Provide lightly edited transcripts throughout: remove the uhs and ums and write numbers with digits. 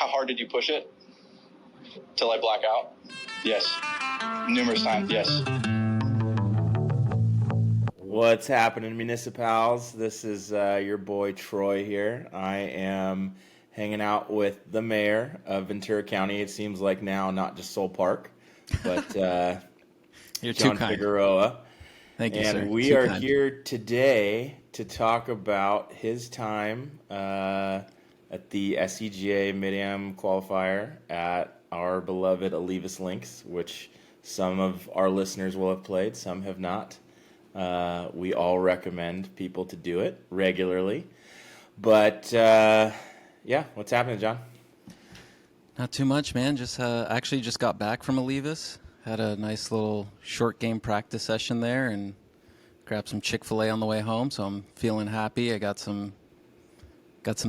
How hard did you push it? Till I black out? Yes. Numerous times, yes. What's happening, Municipals? This is your boy Troy here. I am hanging out with the mayor of Ventura County. It seems like now, not just Soul Park, but You're John too kind. Figueroa. Thank you, sir. And we Too are kind. here today to talk about his time at the SCGA Mid-Am Qualifier at our beloved Olivas Links, which some of our listeners will have played, some have not. We all recommend people to do it regularly. But, yeah, what's happening, John? Not too much, man. Just actually just got back from Olivas. Had a nice little short game practice session there and grabbed some Chick-fil-A on the way home. So I'm feeling happy. I got some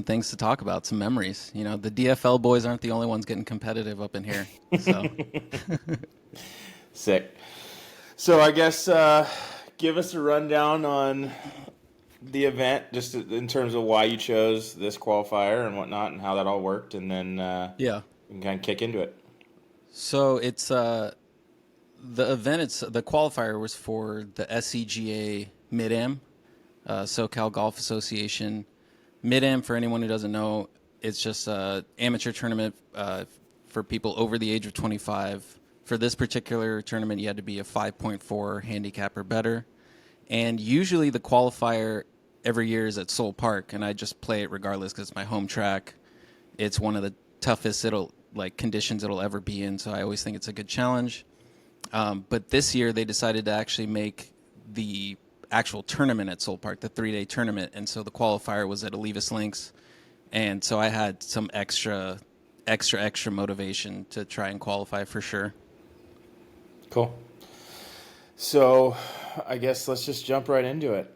things to talk about, some memories. You know, the DFL boys aren't the only ones getting competitive up in here. So Sick. So I guess give us a rundown on the event, just in terms of why you chose this qualifier and whatnot, and how that all worked, and then yeah. we can kind of kick into it. So it's the event. The qualifier was for the SCGA Mid-Am, SoCal Golf Association. Mid-Am, for anyone who doesn't know, it's just an amateur tournament for people over the age of 25. For this particular tournament, you had to be a 5.4 handicap or better. And usually the qualifier every year is at Soul Park, and I just play it regardless because it's my home track. It's one of the toughest conditions it'll ever be in, so I always think it's a good challenge. But this year they decided to actually make the actual tournament at Soul Park, the 3-day tournament, and so the qualifier was at Olivas Links, and so I had some extra motivation to try and qualify for sure. Cool. So I guess let's just jump right into it.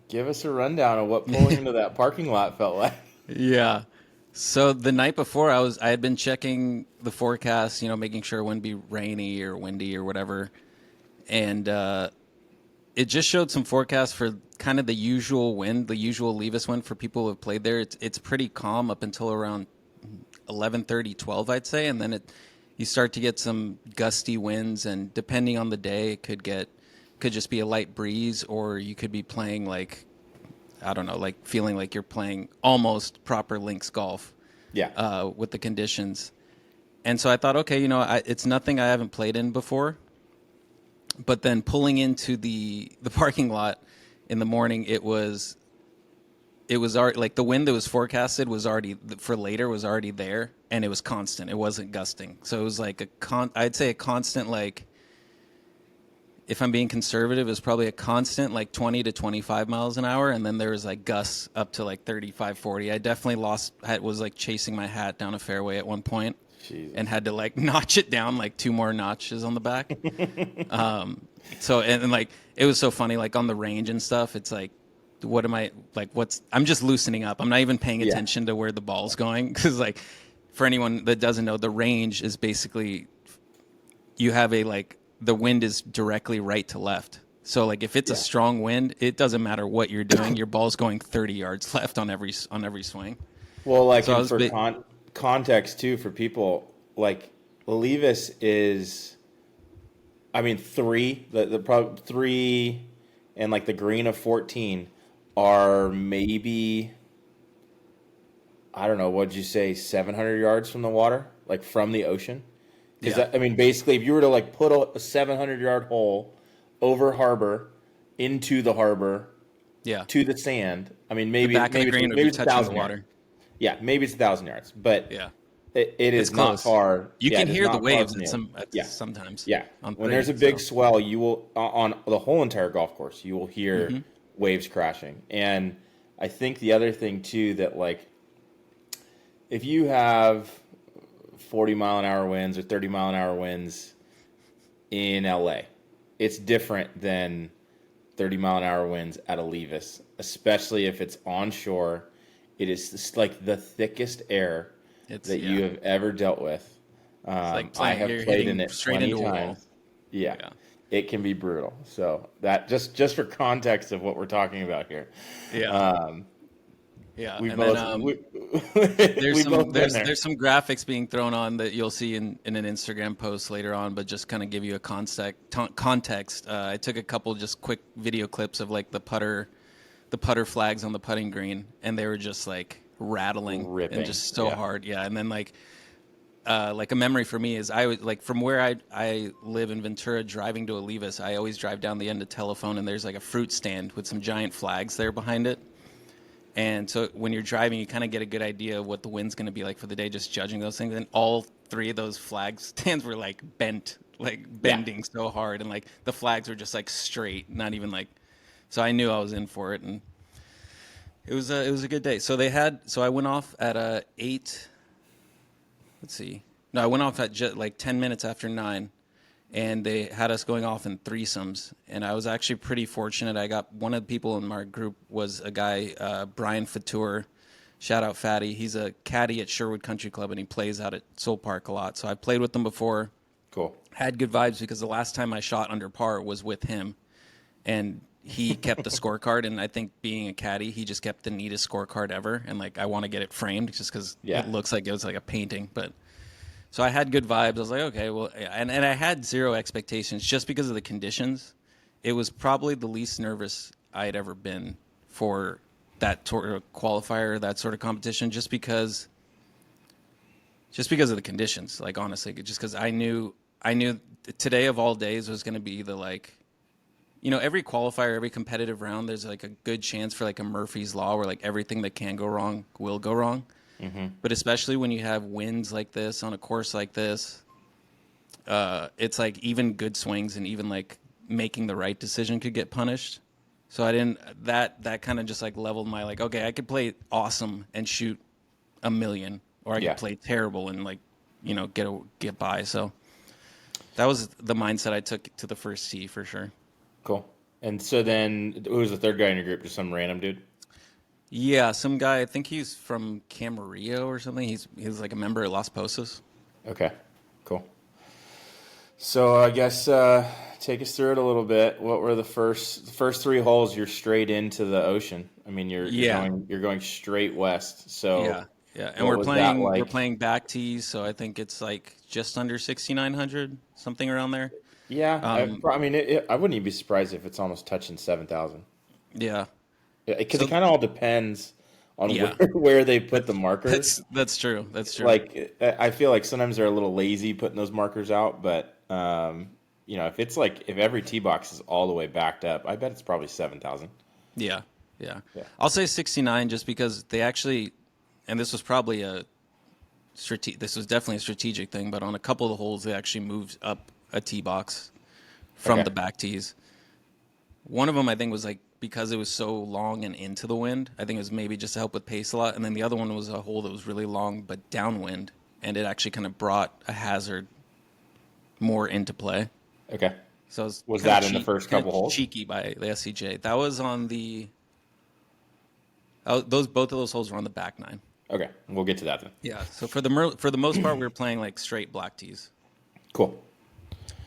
Give us a rundown of what pulling into that parking lot felt like. Yeah. So the night before, I had been checking the forecast, making sure it wouldn't be rainy or windy or whatever, and it just showed some forecasts for kind of the usual wind, the usual Olivas wind for people who have played there. It's pretty calm up until around 11:30, 12, I'd say, and then you start to get some gusty winds, and depending on the day, it could just be a light breeze, or you could be playing feeling like you're playing almost proper links golf. Yeah. With the conditions. And so I thought, okay, it's nothing I haven't played in before. But then pulling into the parking lot in the morning, it was already, like, the wind that was forecasted was already for later was already there, and it was constant. It wasn't gusting. So it was like I'd say a constant, like, if I'm being conservative, is probably a constant, like 20 to 25 miles an hour. And then there was like gusts up to like 35, 40. I definitely was like chasing my hat down a fairway at one point. Jesus. And had to like notch it down like 2 more notches on the back. So, and like, it was so funny, like on the range and stuff, it's like, I'm just loosening up. I'm not even paying attention to where the ball's going. Cause like, for anyone that doesn't know, the range is basically, you have the wind is directly right to left. So like if it's a strong wind, it doesn't matter what you're doing. Your ball's going 30 yards left on every swing. Well, like, so for context too, for people, like, Olivas is, I mean, 3 and like the green of 14 are maybe, I don't know, what'd you say, 700 yards from the water, like from the ocean? Because, I mean, basically, if you were to like put a 700-yard hole over harbor, into the harbor, to the sand, I mean, maybe the back of the green would be touching the water. Yards. Yeah, maybe it's 1,000 yards, but it is close. Not far. You can hear the waves sometimes. Yeah, when there's a big swell, you will, on the whole entire golf course, you will hear waves crashing. And I think the other thing too, that like, if you have 40-mile-an-hour winds or 30-mile-an-hour winds in LA, it's different than 30-mile-an-hour winds at Olivas, especially if it's onshore. It is just like the thickest air that you have ever dealt with. I have played in it 20 times. Yeah. It can be brutal. So that just for context of what we're talking about here. Yeah. Yeah, We and both then we both been there. there's some graphics being thrown on that you'll see in an Instagram post later on, but just kind of give you a context. I took a couple just quick video clips of like the putter flags on the putting green, and they were just like rattling Ripping. and just so Yeah. hard. Yeah, and then like a memory for me is I was like from where I live in Ventura, driving to Olivas, I always drive down the end of Telephone, and there's like a fruit stand with some giant flags there behind it. And so when you're driving, you kind of get a good idea of what the wind's going to be like for the day, just judging those things. And all three of those flag stands were like bent, like bending so hard, and like the flags were just like straight, not even like. So I knew I was in for it, and it was a good day. So I went off at 8. Let's see. No, I went off at like 10 minutes after 9, and they had us going off in threesomes. And I was actually pretty fortunate. I got one of the people in my group was a guy, Brian Fatur. Shout out Fatty. He's a caddy at Sherwood Country Club, and he plays out at Soul Park a lot. So I played with him before. Cool. Had good vibes because the last time I shot under par was with him, and he kept the scorecard. And I think being a caddy, he just kept the neatest scorecard ever. And like, I want to get it framed just because it looks like it was like a painting. But so I had good vibes. I was like, okay, well, and I had zero expectations just because of the conditions. It was probably the least nervous I had ever been for that sort of qualifier, that sort of competition, just because of the conditions. Like, honestly, just because I knew today of all days was going to be the like, you know, every qualifier, every competitive round, there's like a good chance for like a Murphy's Law where like everything that can go wrong will go wrong. Mm-hmm. But especially when you have winds like this on a course like this, it's like even good swings and even like making the right decision could get punished. So I didn't, that kind of just like leveled my like, okay, I could play awesome and shoot a million, or I could play terrible and like, you know, get by. So that was the mindset I took to the first tee for sure. Cool. And so then, who was the third guy in your group? Just some random dude? Yeah, some guy. I think he's from Camarillo or something. He's like a member at Las Posas. Okay, cool. So I guess take us through it a little bit. What were the first 3 holes? You're straight into the ocean. I mean, you're going straight west. So yeah, and we're playing back tees. So I think it's like just under 6,900, something around there. Yeah, I mean, I wouldn't even be surprised if it's almost touching 7,000. Yeah, because it kind of all depends on where they put the markers. That's true. Like, I feel like sometimes they're a little lazy putting those markers out, but you know, if every tee box is all the way backed up, I bet it's probably 7,000. Yeah. I'll say 69 just because they actually, and this was probably this was definitely a strategic thing, but on a couple of the holes they actually moved up a tee box from the back tees. One of them I think was like because it was so long and into the wind, I think it was maybe just to help with pace a lot. And then the other one was a hole that was really long but downwind, and it actually kind of brought a hazard more into play. Okay. So was that in the first couple holes? Cheeky by the SCGA. That was on the. Both of those holes were on the back 9. Okay, we'll get to that then. Yeah. So for the most part, we were playing like straight black tees. Cool.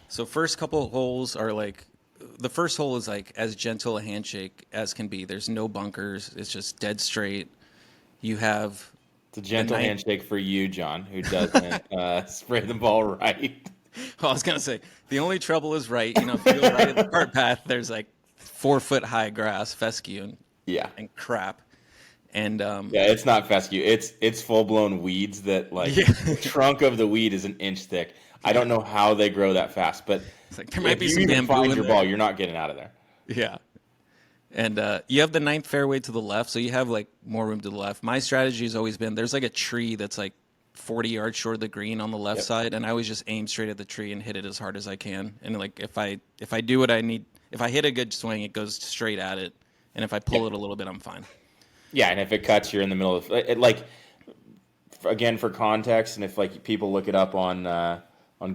So first couple holes are like, the first hole is like as gentle a handshake as can be. There's no bunkers. It's just dead straight. You have. It's a gentle handshake for you, John, who doesn't spray the ball right. Well, I was gonna say the only trouble is right. You know, if you go right in the cart path, there's like 4-foot high grass, fescue, and crap. And it's not fescue. It's full blown weeds that like the trunk of the weed is an inch thick. I don't know how they grow that fast, but it's like there might be some bamboo. If you find your there. ball, you're not getting out of there. Yeah. And you have the 9th fairway to the left, so you have like more room to the left. My strategy has always been there's like a tree that's like 40 yards short of the green on the left side, and I always just aim straight at the tree and hit it as hard as I can. And like if I do what I need, if I hit a good swing, it goes straight at it, and if I pull it a little bit, I'm fine. Yeah, and if it cuts, you're in the middle of it. Like, again, for context, and if like people look it up on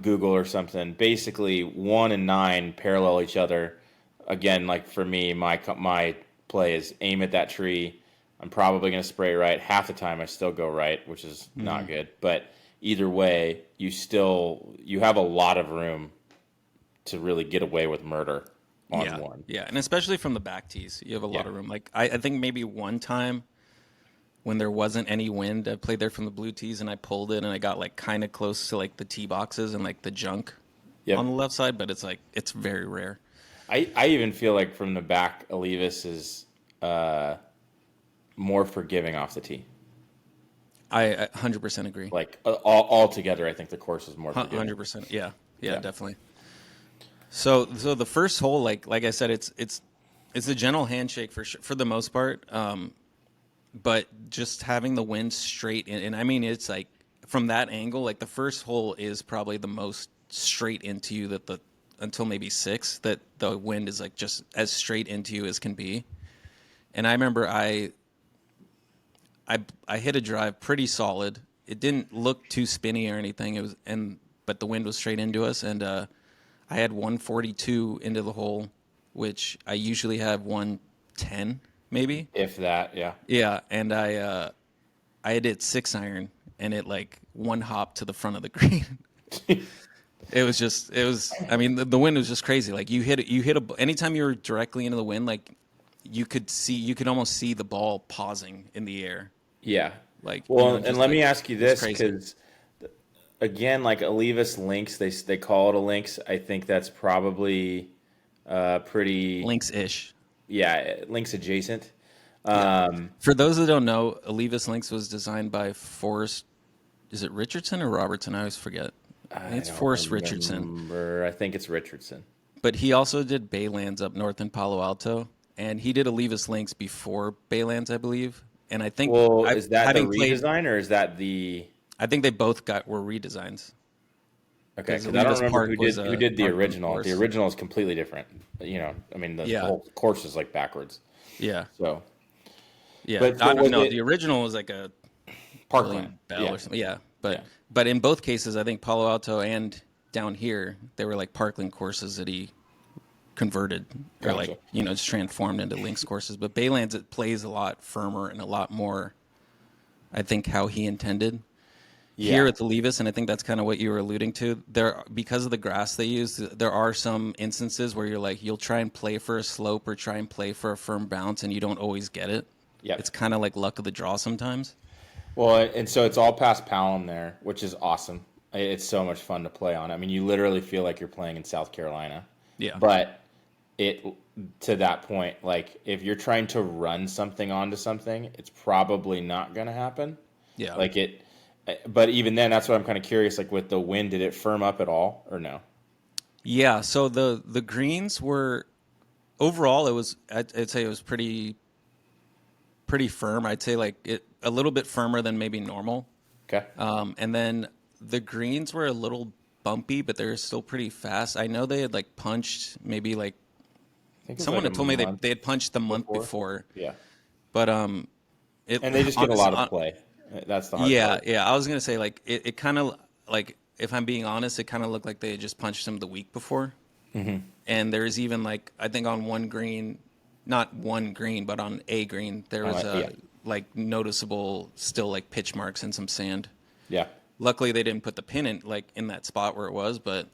Google or something, basically 1 and 9 parallel each other. Again, like for me, my play is aim at that tree. I'm probably going to spray right. Half the time, I still go right, which is not good. But either way, you have a lot of room to really get away with murder on one. Yeah, and especially from the back tees, you have a lot of room. Like I think maybe one time when there wasn't any wind. I played there from the blue tees, and I pulled it, and I got like kind of close to like the tee boxes and like the junk on the left side, but it's very rare. I even feel like from the back, Olivas is more forgiving off the tee. I 100% agree. Like all together, I think the course is more forgiving. 100%. Yeah, definitely. So the first hole, like I said, it's a gentle handshake for the most part. But just having the wind straight in, and I mean, it's like from that angle, like the first hole is probably the most straight into you until maybe 6, that the wind is like just as straight into you as can be. And I remember I hit a drive pretty solid. It didn't look too spinny or anything. But the wind was straight into us, and I had 142 into the hole, which I usually have 110 maybe. If that, yeah. Yeah, and I had hit 6-iron, and it like one hop to the front of the green. I mean, the wind was just crazy. Like you hit anytime you were directly into the wind, like you could almost see the ball pausing in the air. Yeah. Like, well, and let me ask you this, because again, like Olivas links, they call it a links. I think that's probably pretty links-ish. Yeah, links adjacent. For those that don't know, Olivas Links was designed by Forrest. Is it Richardson or Robertson? I always forget. I think it's Forrest Richardson. I think it's Richardson. But he also did Baylands up north in Palo Alto, and he did Olivas Links before Baylands, I believe. And I think, is that the redesign or is that the? I think they both were redesigns. Okay, because I don't remember who did the original. Course. The original is completely different. You know, I mean, the whole course is like backwards. Yeah. So. Yeah, but I don't know. The original was like a Parkland Bell or something. Yeah, but in both cases, I think Palo Alto and down here, they were like Parkland courses that he converted or like just transformed into links courses. But Baylands, it plays a lot firmer and a lot more, I think, how he intended. Here at the Olivas, and I think that's kind of what you were alluding to. Because of the grass they use, there are some instances where you'll try and play for a slope or try and play for a firm bounce, and you don't always get it. Yeah, it's kind of like luck of the draw sometimes. Well, and so it's all past Palm there, which is awesome. It's so much fun to play on. I mean, you literally feel like you're playing in South Carolina. Yeah. But to that point, like if you're trying to run something onto something, it's probably not going to happen. Yeah. But even then, that's what I'm kind of curious. Like with the wind, did it firm up at all or no? Yeah. So the greens were overall, I'd say it was pretty firm. I'd say like a little bit firmer than maybe normal. Okay. And then the greens were a little bumpy, but they're still pretty fast. I know they had like punched maybe like someone had told me they had punched the month before. Yeah. But and they just get a lot of play. That's the hard part. Yeah. I was gonna say like it kind of like, if I'm being honest, it kind of looked like they had just punched him the week before. Mm-hmm. And there's even like, I think on one green, not one green, but on a green, there was like noticeable still like pitch marks and some sand. Yeah. Luckily they didn't put the pin in that spot where it was, but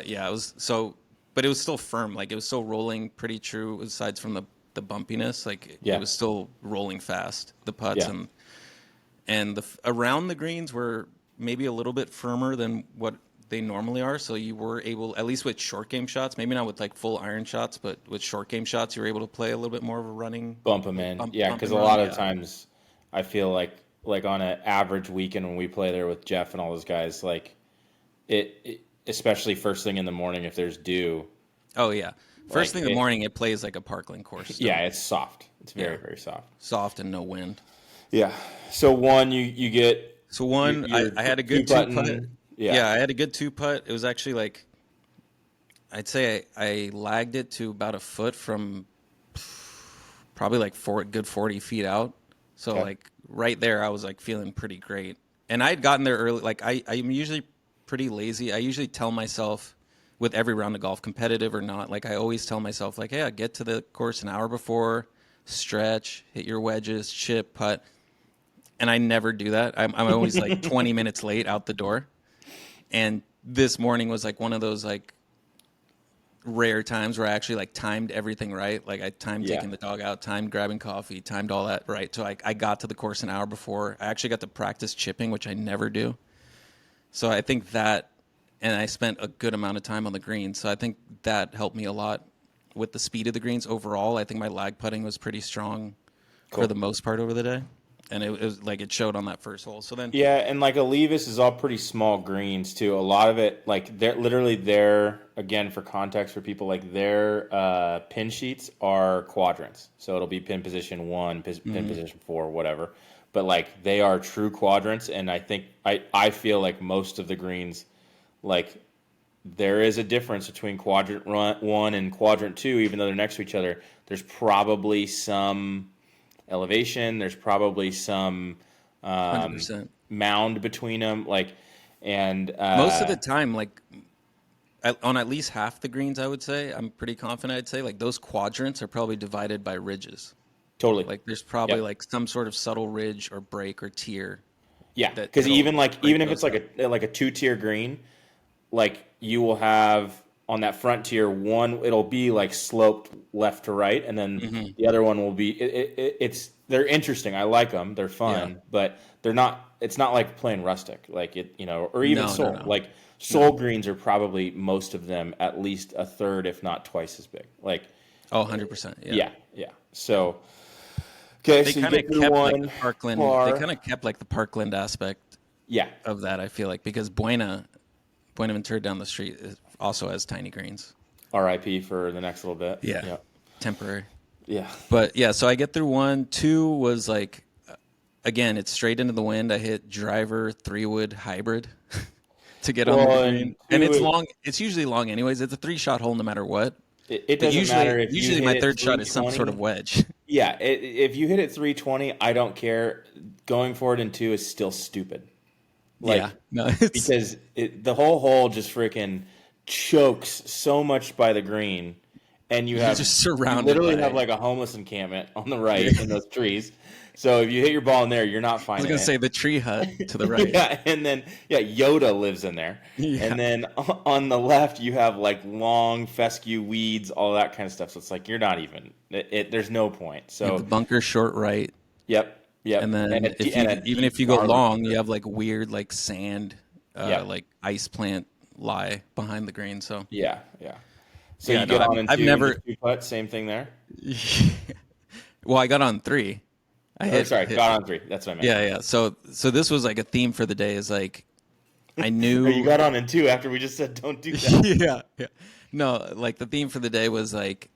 yeah, it was but it was still firm. Like it was still rolling pretty true aside from the bumpiness. Like it was still rolling fast, the putts and around the greens were maybe a little bit firmer than what they normally are. So you were able, at least with short game shots, maybe not with like full iron shots, but with short game shots, you were able to play a little bit more of a running. Bump them in. Because a lot of times I feel like on an average weekend when we play there with Jeff and all those guys, like it especially first thing in the morning if there's dew. Oh, yeah. First thing in the morning, it plays like a Parkland course. Still. Yeah, it's soft. It's very, very soft. Soft and no wind. Yeah. So one, you get. So one, I had a good two-putt. Yeah, I had a good two-putt. It was actually like, I'd say I lagged it to about a foot from probably like good 40 feet out. So like right there, I was like feeling pretty great. And I had gotten there early. Like I'm usually pretty lazy. I usually tell myself with every round of golf, competitive or not, like I always tell myself like, hey, I get to the course an hour before, stretch, hit your wedges, chip, putt. And I never do that. I'm always like 20 minutes late out the door. And this morning was like one of those like, rare times where I actually like timed everything right. Like I timed Yeah. taking the dog out, timed grabbing coffee, timed all that right. So I got to the course an hour before. I actually got to practice chipping, which I never do. So I think that, and I spent a good amount of time on the green. So I think that helped me a lot with the speed of the greens overall. I think my lag putting was pretty strong for the most part over the day. And it was like it showed on that first hole. So then, Yeah, and like Olivas is all pretty small greens too. A lot of it, like they're literally there again for context for people. Like their pin sheets are quadrants, so it'll be pin position 1, pin position 4, whatever. But like they are true quadrants, and I think I feel like most of the greens, like there is a difference between quadrant 1 and quadrant 2, even though they're next to each other. There's probably some elevation. There's probably some 100%. mound between them, like, and Most of the time, like on at least half the greens, I would say, I'm pretty confident. I'd say like those quadrants are probably divided by ridges. totally, Like there's probably like some sort of subtle ridge or break or tier. yeah. That Because it'll even break if those it's like a 2-tier green, like you will have on that front tier one, it'll be like sloped left to right, and then the other one will be. It's they're interesting. I like them. They're fun, but they're not. It's not like playing rustic, like it, or even soul. No. Like soul greens are probably most of them at least a third, if not twice as big. Like, Oh, 100%. yeah. So, okay, They so you kind of get through kept one like the Parkland. par. They kind of kept like the Parkland aspect Yeah, of that. I feel like because Buenaventura down the street also has tiny greens. R.I.P. for the next little bit. Yeah. Temporary. Yeah. But yeah, so I get through 1. 2 was like, again, it's straight into the wind. I hit driver 3-wood hybrid to get on the green, and it's long. It's usually long anyways. It's a 3-shot hole no matter what. It doesn't matter if usually you my hit third it shot is some sort of wedge. Yeah, if you hit it 320, I don't care. Going forward in 2 is still stupid. Like, yeah, no, because the whole hole just freaking chokes so much by the green, and you have just surrounded you literally by have like a homeless encampment on the right in those trees. So if you hit your ball in there, you're not I finding was gonna it. say the tree hut to the right. Yeah, and then Yoda lives in there. Yeah. And then on the left you have like long fescue weeds, all that kind of stuff. So it's like you're not even there's no point. So The bunker short right, yep. and then even if you go long, you have like weird like sand, like ice plant lie behind the green. So yeah. So Yeah, you no, get on in I've 2, never- 2 putt, same thing there. well, I got on 3. Got on 3. That's what I meant. Yeah. So this was like a theme for the day. Is like I knew Or you got on in 2 after we just said don't do that. yeah. No, like the theme for the day was like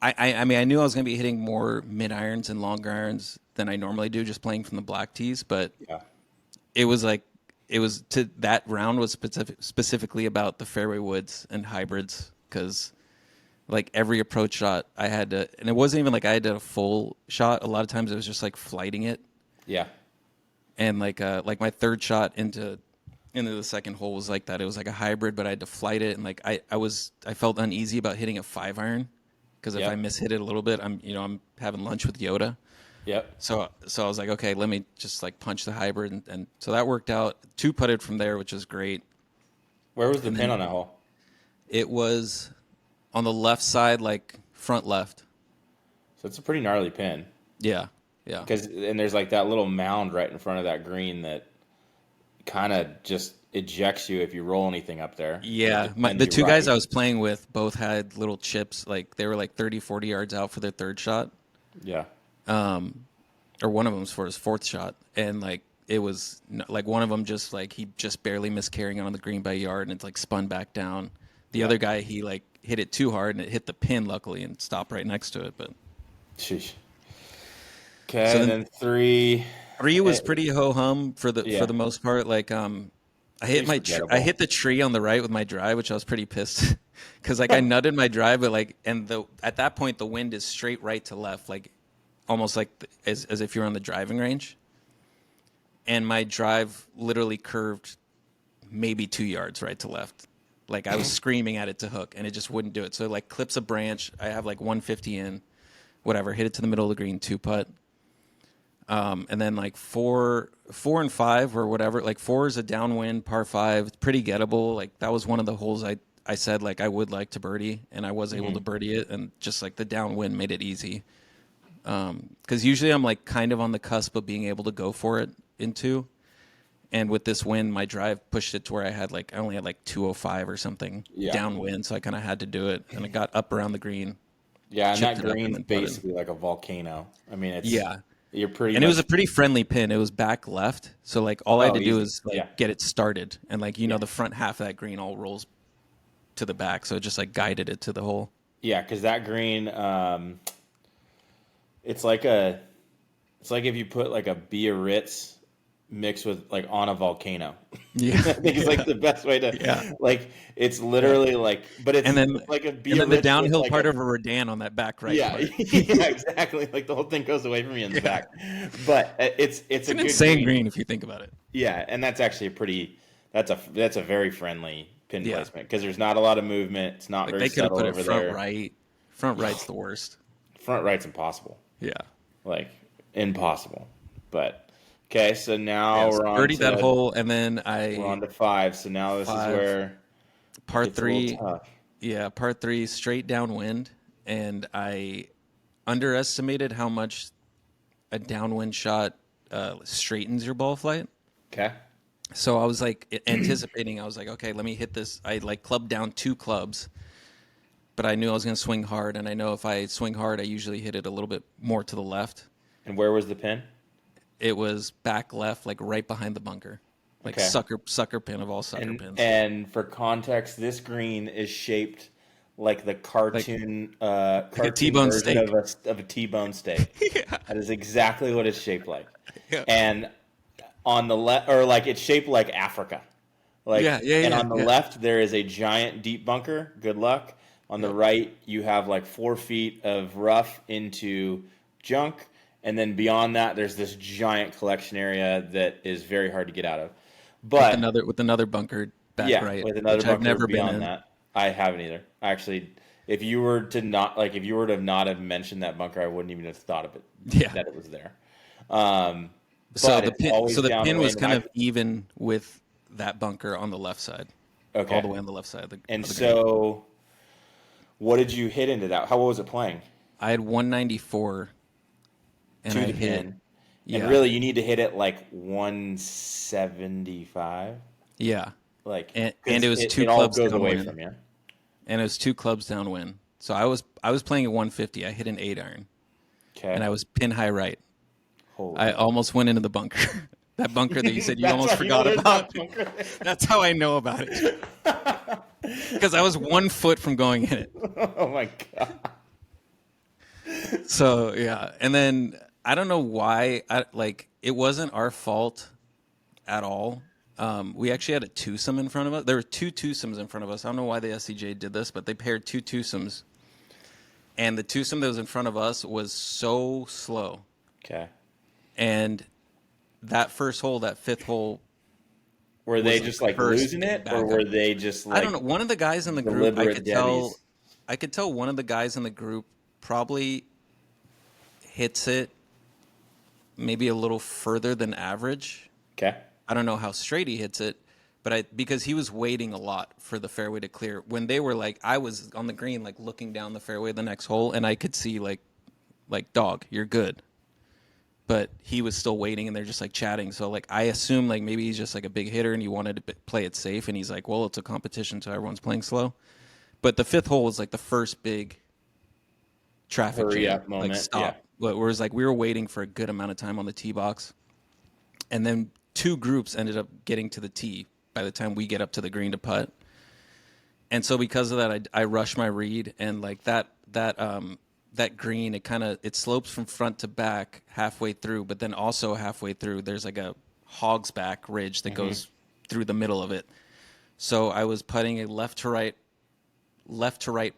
I mean I knew I was gonna be hitting more mid irons and longer irons than I normally do, just playing from the black tees. But it was to that round was specifically about the fairway woods and hybrids, because like every approach shot I had to, and it wasn't even like I had to a full shot. A lot of times it was just like flighting it. Yeah. And like my third shot into the second hole was like that. It was like a hybrid, but I had to flight it, and like I felt uneasy about hitting a 5-iron, because if I mishit it a little bit, I'm having lunch with Yoda. Yep. So I was like, okay, let me just like punch the hybrid, and so that worked out. 2 putted from there, which was great. Where was the pin on that hole? It was on the left side, like front left. So it's a pretty gnarly pin. Yeah. And there's like that little mound right in front of that green that kind of just ejects you if you roll anything up there. Yeah, the 2 guys I was playing with both had little chips. Like they were like 30, 40 yards out for their third shot. Yeah. Or one of them was for his 4th shot, and like it was like one of them just like he just barely missed carrying it on the green by a yard, and it's like spun back down. The other guy, he like hit it too hard, and it hit the pin luckily and stopped right next to it. But sheesh. Okay, so then 3 was pretty ho hum for the most part. Like I hit I hit the tree on the right with my drive, which I was pretty pissed because like I nutted my drive, but like at that point the wind is straight right to left, like almost like as if you're on the driving range, and my drive literally curved maybe 2 yards right to left. Like I was screaming at it to hook, and it just wouldn't do it. So it like clips a branch. I have like 150 in, whatever. Hit it to the middle of the green, 2 putt. And then like 4 and 5 or whatever. Like 4 is a downwind par 5. It's pretty gettable. Like that was one of the holes I I said like I would like to birdie, and I was able to Mm-hmm. birdie it, and just like the downwind made it easy. Because usually I'm like kind of on the cusp of being able to go for it in two. And with this wind, my drive pushed it to where I only had like 205 or something Yeah. downwind, so I kind of had to do it, and I got up around the green, Yeah, and chipped that it up, and green's then putted. basically like a volcano. I mean, Yeah, you're pretty and it much. was a pretty friendly pin. It was back left, so like all I had Oh, to do easy. is like Yeah. get it started, and like Yeah. the front half of that green all rolls to the back, so it just like guided it to the hole. Yeah, because that green, it's like it's like if you put like a Biarritz mixed with like on a volcano. Yeah, I think it's like the best way to Yeah. like. It's literally like, but it's and then like a and Biarritz then the with downhill like part of a Redan on that back right yeah, part. yeah, exactly. Like the whole thing goes away from you in the back, but it's It's a an good insane green if you think about it. Yeah, and that's actually a pretty. That's a very friendly pin Yeah. placement because there's not a lot of movement. It's not Like very they could have subtle put it over front there. right. Front right's the worst. Front right's impossible. Yeah. Like impossible. But okay, so now Yes. we're on Birdied that to hole, and then we're on I to five. So now this is Five. where par it's a little three. tough. Yeah, par three straight downwind, and I underestimated how much a downwind shot straightens your ball flight. Okay. So I was like anticipating. I was like, okay, let me hit this. I like clubbed down 2 clubs, but I knew I was going to swing hard, and I know if I swing hard, I usually hit it a little bit more to the left. And where was the pin? It was back left, like right behind the bunker, like Okay. sucker pin of all sucker pins. And for context, this green is shaped like the cartoon cartoon T-bone version steak. of a T-bone steak. Yeah. That is exactly what it's shaped like. Yeah. And on the left, or like it's shaped like Africa. Like, Yeah, and on the yeah. left, there is a giant deep bunker. Good luck. On the right, you have like 4 feet of rough into junk. And then beyond that, there's this giant collection area that is very hard to get out of. But with another bunker back yeah, right, with another which bunker I've never been beyond in. that, I haven't either. Actually, if you were to not have mentioned that bunker, I wouldn't even have thought of it. Yeah. That it was there. So But the it's pin, always so the down pin the was way kind in the of even with that bunker on the left side, Okay. all the way on the left side. And of the green. so, what did you hit into that? How was it playing? I had 194, and To I the hit. pin. Yeah, And really, you need to hit it like 175. yeah, Like, and 'cause it was 2 it all clubs goes away downwind, from you. and it was 2 clubs downwind. So I was playing at 150. I hit an 8 iron, Okay. and I was pin high right. Holy I almost went into the bunker. That bunker that you said you That's almost why you know forgot there's about. that bunker there. That's how I know about it. Because I was 1 foot from going in it. Oh my god. So yeah, and then I don't know why. It wasn't our fault at all. We actually had a twosome in front of us. There were 2 twosomes in front of us. I don't know why the SCGA did this, but they paired 2 twosomes, and the twosome that was in front of us was so slow. Okay. And that first hole, that 5th hole, Were they was just the like first losing it, or backup. were they just like? I don't know. One of the guys in the group, deliberate debbies? I could tell one of the guys in the group probably hits it maybe a little further than average. Okay. I don't know how straight he hits it, but because he was waiting a lot for the fairway to clear. When they were like, I was on the green, like looking down the fairway the next hole, and I could see like dog, you're good. But he was still waiting, and they're just like chatting. So like I assume like maybe he's just like a big hitter, and he wanted to play it safe, and he's like, well, it's a competition, so everyone's playing slow. But the 5th hole was like the first big traffic Hurry jam, up moment, like stop. Where it was like we were waiting for a good amount of time on the tee box, and then 2 groups ended up getting to the tee by the time we get up to the green to putt. And so because of that, I rushed my read, and like that green, it slopes from front to back halfway through, but then also halfway through there's like a hog's back ridge that goes through the middle of it. So I was putting a left to right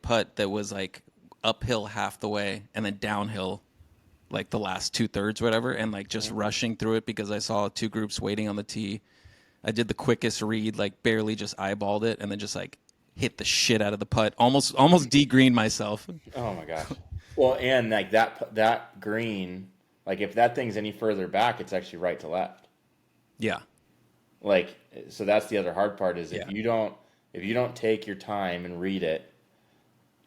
putt that was like uphill half the way and then downhill like the last 2/3 whatever, and like just rushing through it because I saw 2 groups waiting on the tee. I did the quickest read, like barely just eyeballed it, and then just like hit the shit out of the putt. Almost de-greened myself. Oh my gosh. Well, and like that green, like if that thing's any further back, it's actually right to left. Yeah. Like, so that's the other hard part is if Yeah. you don't if you don't take your time and read it,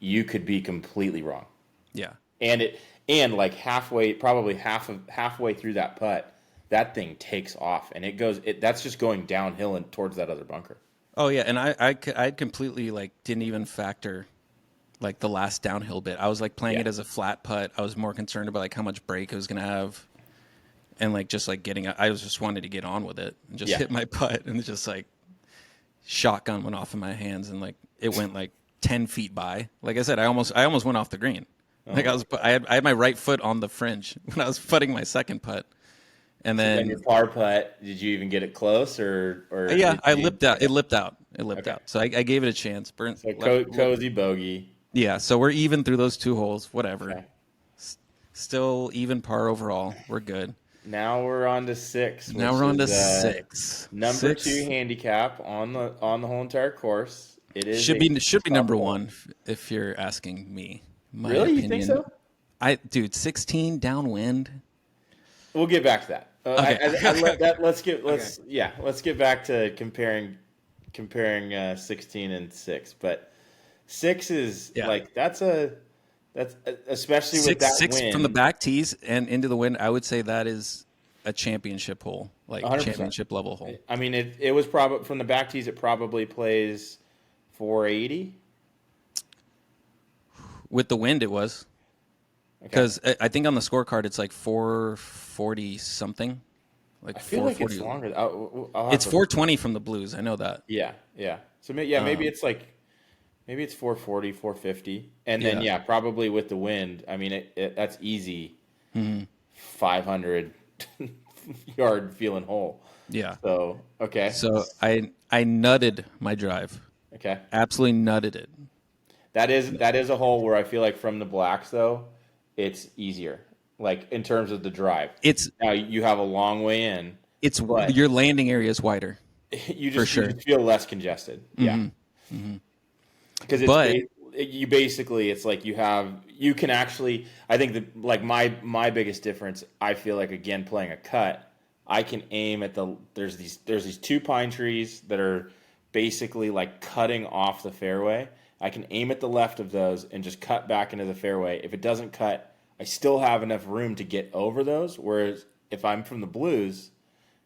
you could be completely wrong. Yeah. And like halfway through that putt, that thing takes off and that's just going downhill and towards that other bunker. Oh yeah, and I completely like didn't even factor like the last downhill bit. I was like playing it as a flat putt. I was more concerned about like how much break it was gonna have, and like just like I was just wanted to get on with it and just hit my putt, and just like shotgun went off in my hands, and like it went like 10 feet by. Like I said, I almost went off the green. Like I had my right foot on the fringe when I was putting my second putt. And then your par putt, did you even get it close or yeah, I lipped out. It lipped out. So I gave it a chance. Cozy bogey. Yeah, so we're even through those 2 holes. Whatever. Okay. Still even par overall. We're good. Now we're on to 6. Now we're on to 6. Number 2 handicap on the whole entire course. It is should be number 1 if you're asking me. Really, opinion. You think so? Dude, 16 downwind. We'll get back to that. Okay. Let's get back to comparing 16 and 6. But 6 is like that's especially with that 6 wind from the back tees and into the wind. I would say that is a championship hole, like 100%. Championship level hole. I mean, it was probably from the back tees. It probably plays 480. With the wind, it was. Because I think on the scorecard it's like 440 something. Like I feel like it's longer. It's 420 from the blues. I know that. Yeah. So maybe it's like 440, 450, and then probably with the wind. I mean, that's easy. 500 yard feeling hole. Yeah. So okay. So I nutted my drive. Okay. Absolutely nutted it. That is a hole where I feel like from the blacks though, it's easier. Like in terms of the drive. Now you have a long way in. Your landing area is wider. You just feel less congested. Yeah. Because it's like you can actually, I think like my biggest difference, I feel like again playing a cut, I can aim at there's these 2 pine trees that are basically like cutting off the fairway. I can aim at the left of those and just cut back into the fairway. If it doesn't cut, I still have enough room to get over those. Whereas if I'm from the blues,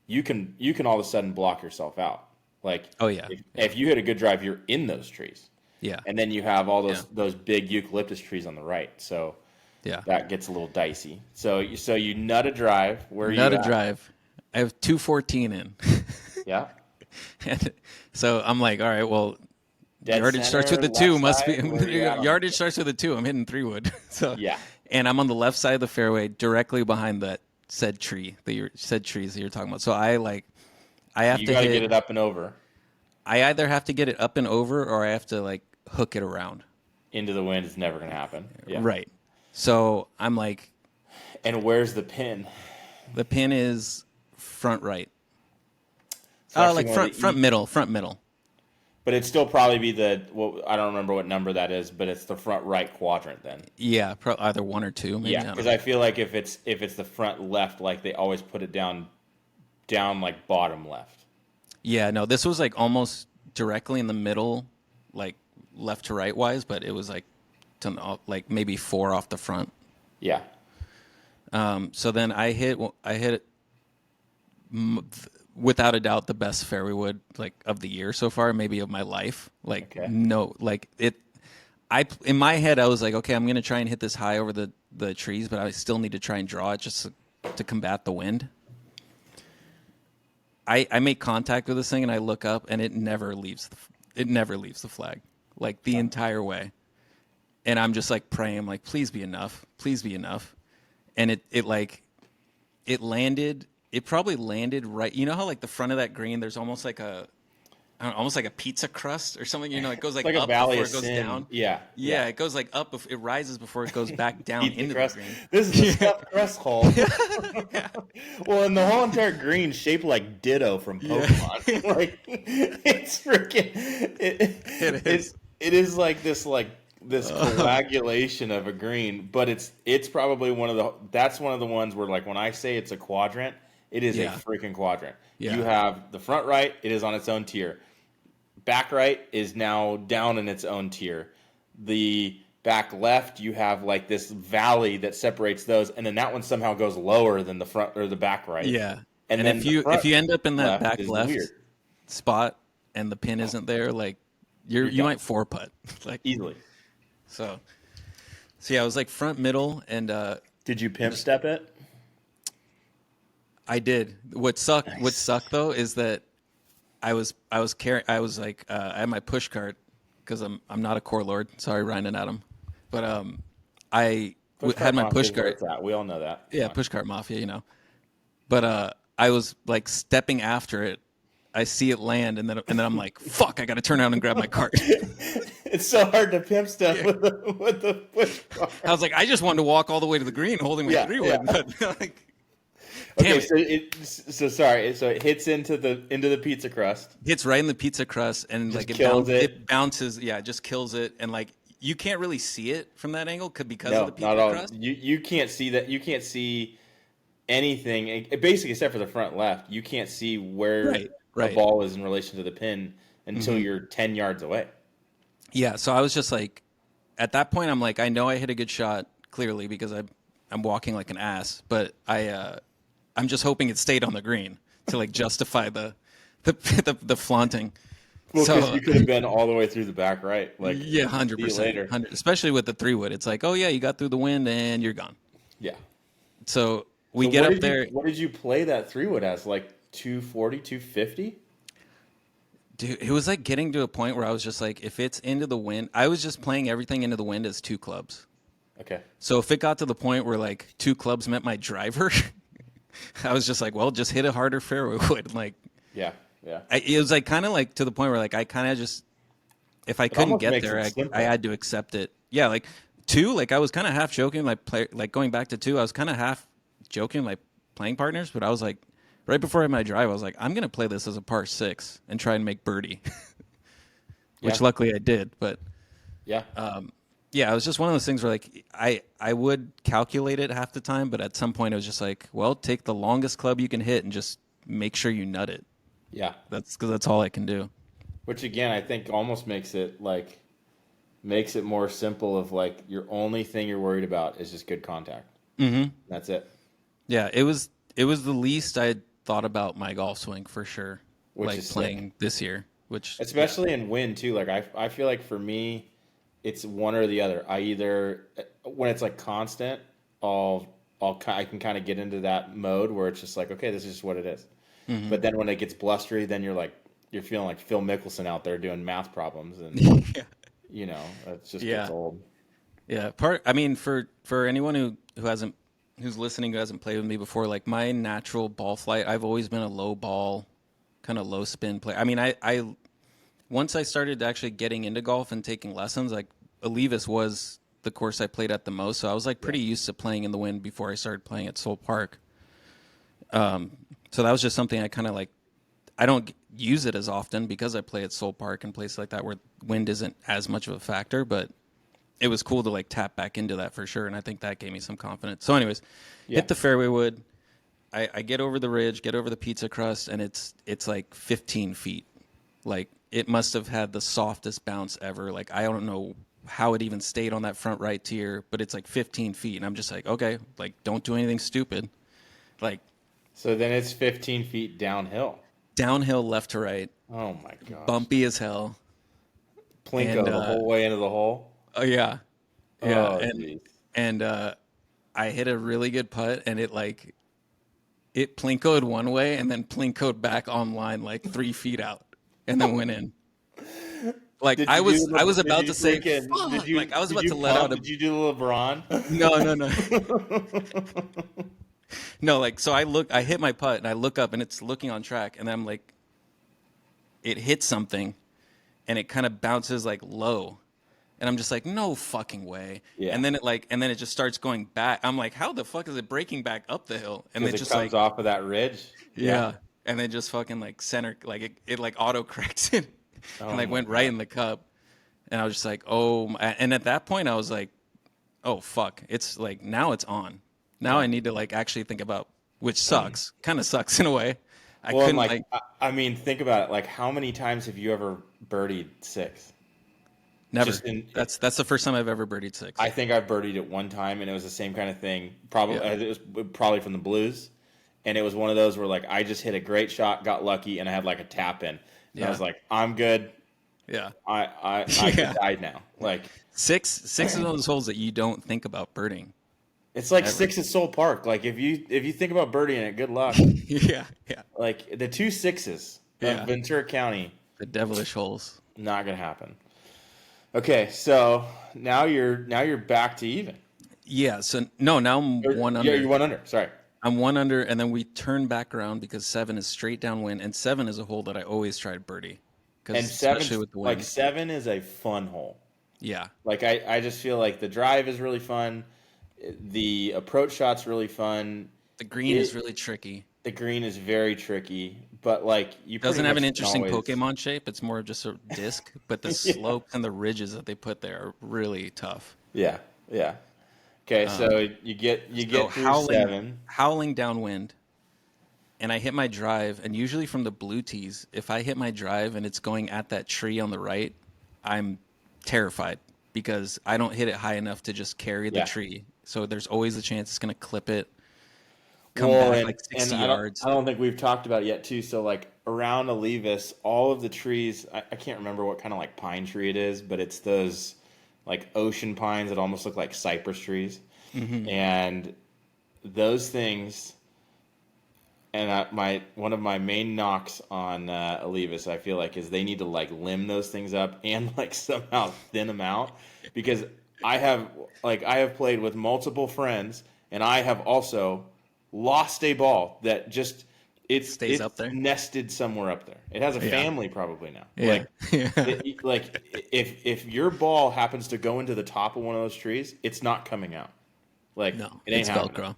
you can all of a sudden block yourself out. Like, if you hit a good drive, you're in those trees. Yeah. And then you have all those big eucalyptus trees on the right. So that gets a little dicey. So you nut a drive. Where you nut a drive. I have 214 in. Yeah. And so I'm like, all right, well. Yardage starts with the 2. Must be yardage starts with a 2. I'm hitting 3 wood. So and I'm on the left side of the fairway, directly behind that said trees that you're talking about. So I have to get it up and over. I either have to get it up and over, or I have to like hook it around. Into the wind is never going to happen. Yeah. Right. So I'm like, and where's the pin? The pin is front right. Oh, like front middle. But it'd still probably be I don't remember what number that is, but it's the front right quadrant then. Yeah, either 1 or 2. Maybe. Yeah, because I feel like if it's the front left, like they always put it down like bottom left. Yeah, no, this was like almost directly in the middle, like left to right wise, but it was like like maybe 4 off the front. Yeah. So then I hit it. Without a doubt, the best fairway wood like of the year so far, maybe of my life. Like no, like it. In my head, I was like, okay, I'm gonna try and hit this high over the trees, but I still need to try and draw it just to combat the wind. I make contact with this thing and I look up and it never leaves the flag, like the entire way. And I'm just like praying, I'm like, please be enough, and it landed. It probably landed right. You know how like the front of that green, there's almost like almost like a pizza crust or something. You know, it goes like up before it goes down. Yeah. It goes like up. It rises before it goes back down into crust. The green. This is a stuffed crust hole. Well, and the whole entire green shaped like Ditto from Pokemon. Like it's freaking. It is. It is like this coagulation of a green, but it's probably one of the ones where like when I say it's a quadrant. It is a freaking quadrant. Yeah. You have the front right, it is on its own tier. back right is now down in its own tier. The back left, you have like this valley that separates those, and then that one somehow goes lower than the front or the back right. Yeah. And And then if the you front end up in that back is left weird. spot and the pin isn't there, like you done. might 4-putt. Like Easily. so yeah, I was like front middle and Did you pimp step it? I did. What sucked though is that I was carrying. I was like I had my push cart because I'm not a core lord. Sorry, Ryan and Adam, but I had my push cart. We all know that. Yeah, push cart mafia, you know. But I was like stepping after it. I see it land, and then I'm like, fuck! I got to turn around and grab my cart. It's so hard to pimp step with the push cart. I was like, I just wanted to walk all the way to the green, holding my 3-wood. But like, okay, so it hits into the pizza crust. Hits right in the pizza crust, and Just like it bounces. Yeah, it just kills it, and like you can't really see it from that angle because of the pizza crust. You can't see that. You can't see anything, basically except for the front left. You can't see where the ball is in relation to the pin until you're 10 yards away. Yeah, so I was just like, at that point, I'm like, I know I hit a good shot clearly because I'm walking like an ass, but I'm just hoping it stayed on the green to like justify the flaunting. Well, because you could have been all the way through the back right. Like, yeah, 100%. Especially with the 3-wood. It's like, oh yeah, you got through the wind and you're gone. Yeah. So we get up there. What did you play that 3-wood as? Like 240, 250? Dude, it was like getting to a point where I was just like, if it's into the wind, I was just playing everything into the wind as 2 clubs. Okay. So if it got to the point where like 2 clubs met my driver, I was just like, well, just hit a harder fairway wood. Like, yeah. It was like kind of like to the point where like I kind of just, if I couldn't get there, I had to accept it. Yeah, like 2, like I was kind of half joking, like going back to 2, I was kind of half joking, like playing partners, but I was like, right before I had my drive, I was like, I'm gonna play this as a par 6 and try and make birdie, which luckily I did. But yeah, it was just one of those things where like I would calculate it half the time, but at some point it was just like, well, take the longest club you can hit and just make sure you nut it. Yeah, that's all I can do. Which again, I think almost makes it more simple. Of like your only thing you're worried about is just good contact. Mm-hmm. That's it. Yeah, it was the least I had thought about my golf swing for sure. Which like is playing this year, which especially in wind too. Like I feel like for me, it's one or the other. I either when it's like constant, I can kind of get into that mode where it's just like, okay, this is just what it is. Mm-hmm. But then when it gets blustery, then you're feeling like Phil Mickelson out there doing math problems, and you know, it just gets old. Yeah, for anyone who's listening who hasn't played with me before, like my natural ball flight, I've always been a low ball, kind of low spin player. I mean, I once I started actually getting into golf and taking lessons, like Olivis was the course I played at the most, so I was like pretty used to playing in the wind before I started playing at Soul Park. So that was just something I kind of like. I don't use it as often because I play at Soul Park and places like that where wind isn't as much of a factor, but it was cool to like tap back into that for sure, and I think that gave me some confidence. So anyways, hit the fairway wood. I get over the ridge, get over the pizza crust, and it's like 15 feet. Like it must have had the softest bounce ever. Like I don't know how it even stayed on that front right tier, but it's like 15 feet, and I'm just like, okay, like don't do anything stupid. Like so then it's 15 feet downhill. Downhill left to right. Oh my god. Bumpy as hell. Plinko the whole way into the hole. Oh yeah. Yeah. Oh, I hit a really good putt, and it plinkoed one way and then plinkoed back online like 3 feet out and then went in. Like I was about to say, like I was about to let out. Did you do LeBron? No. No, like so I hit my putt and I look up and it's looking on track, and then I'm like, it hits something, and it kind of bounces like low, and I'm just like, no fucking way. Yeah. And then it just starts going back. I'm like, how the fuck is it breaking back up the hill? And it just comes off of that ridge. Yeah. And then just fucking like center, like it like auto corrects it, and like went right in the cup, and I was just like, oh, and at that point I was like, oh fuck, it's like now it's on. Now I need to like actually think about, which sucks, kind of sucks in a way. I mean, think about it. Like, how many times have you ever birdied 6. Never. Just That's the first time I've ever birdied 6. I think I've birdied it one time, and it was the same kind of thing. Probably Yeah. it was probably from the blues, and it was one of those where like I just hit a great shot, got lucky, and I had like a tap in. And I was like, I'm good. Yeah. I could die now. Like Six is one of those holes that you don't think about birding. it's like Ever. 6 at Soul Park. Like if you think about birdieing it, good luck. Yeah. Like the 2 6s of Ventura County, The devilish holes. not gonna happen. Okay, so now you're back to even. Yeah. So no, now I'm one under. Yeah, you're 1 under. Sorry. I'm 1 under, and then we turn back around because 7 is straight downwind, and 7 is a hole that I always try to birdie. And 7, like 7 is a fun hole. Yeah. Like I just feel like the drive is really fun, the approach shot's really fun. The green is really tricky. The green is very tricky, but like you Doesn't have an pretty much interesting can always... Pokemon shape. It's more of just a disc, but the slopes and the ridges that they put there are really tough. Yeah. Okay, so you get through 7. Howling downwind, and I hit my drive, and usually from the blue tees, if I hit my drive and it's going at that tree on the right, I'm terrified because I don't hit it high enough to just carry the tree. So there's always a chance it's going to clip it, come back like 60 yards. I don't think we've talked about it yet, too. So, like, around Olivas, all of the trees, I can't remember what kind of, like, pine tree it is, but it's those, like, ocean pines that almost look like cypress trees. Mm-hmm. And those things... And one of my main knocks on Olivas, I feel like, is they need to like limb those things up and like somehow thin them out, because I have played with multiple friends, and I have also lost a ball that just it's up there, nested somewhere up there. It has a family probably now. Yeah. Like if your ball happens to go into the top of one of those trees, it's not coming out. Like no, it ain't it's happening. Velcro.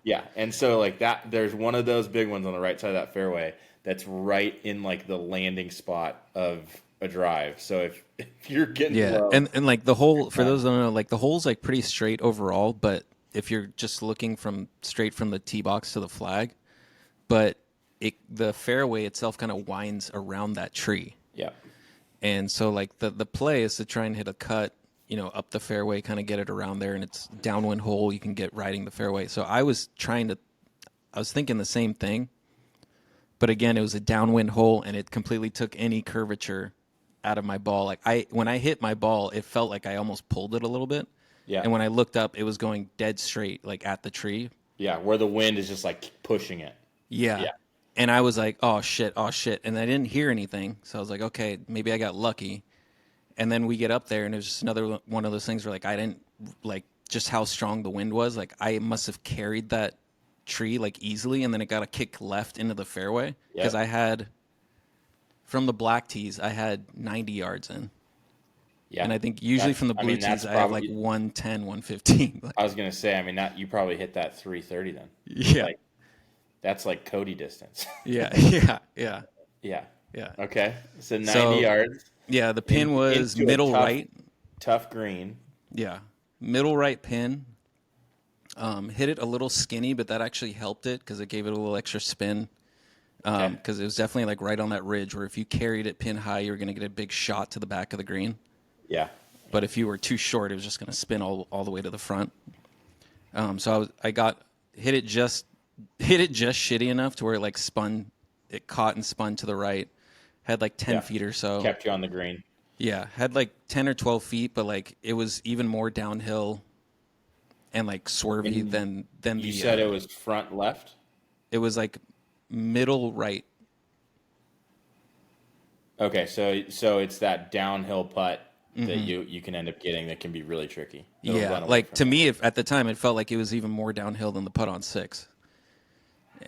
Yeah, and so like that, there's one of those big ones on the right side of that fairway that's right in like the landing spot of a drive. So if you're getting low, and like the hole, for those that don't know, like the hole's like pretty straight overall, but if you're just looking straight from the tee box to the flag, but the fairway itself kind of winds around that tree. Yeah, and so like the play is to try and hit a cut, up the fairway, kind of get it around there, and it's downwind hole. You can get riding the fairway. So I was thinking the same thing, but again, it was a downwind hole, and it completely took any curvature out of my ball. Like when I hit my ball, it felt like I almost pulled it a little bit. Yeah. And when I looked up, it was going dead straight, like at the tree. Yeah, where the wind is just like pushing it. Yeah. And I was like, oh shit. And I didn't hear anything. So I was like, okay, maybe I got lucky. And then we get up there, and it was just another one of those things where, like, I didn't, like, just how strong the wind was. Like, I must have carried that tree, like, easily, and then it got a kick left into the fairway. Because I had, from the black tees, I had 90 yards in. Yeah. And I think usually from the blue tees, I have, like, 110, 115. Like, I was going to say, you probably hit that 330 then. Yeah. Like, that's like Cody distance. Yeah. Okay. So 90 yards. Yeah, the pin was middle right. Tough green. Yeah. Middle right pin. Hit it a little skinny, but that actually helped it because it gave it a little extra spin. Because it was definitely like right on that ridge where if you carried it pin high, you were going to get a big shot to the back of the green. Yeah. But if you were too short, it was just going to spin all the way to the front. So I hit it just shitty enough to where it like it caught and spun to the right. Had like 10 feet or so. Kept you on the green. Yeah, had like 10 or 12 feet, but like it was even more downhill and like swervy than You said it was front left? It was like middle right. Okay, so it's that downhill putt that you can end up getting that can be really tricky. Yeah, like to me, at the time, it felt like it was even more downhill than the putt on 6.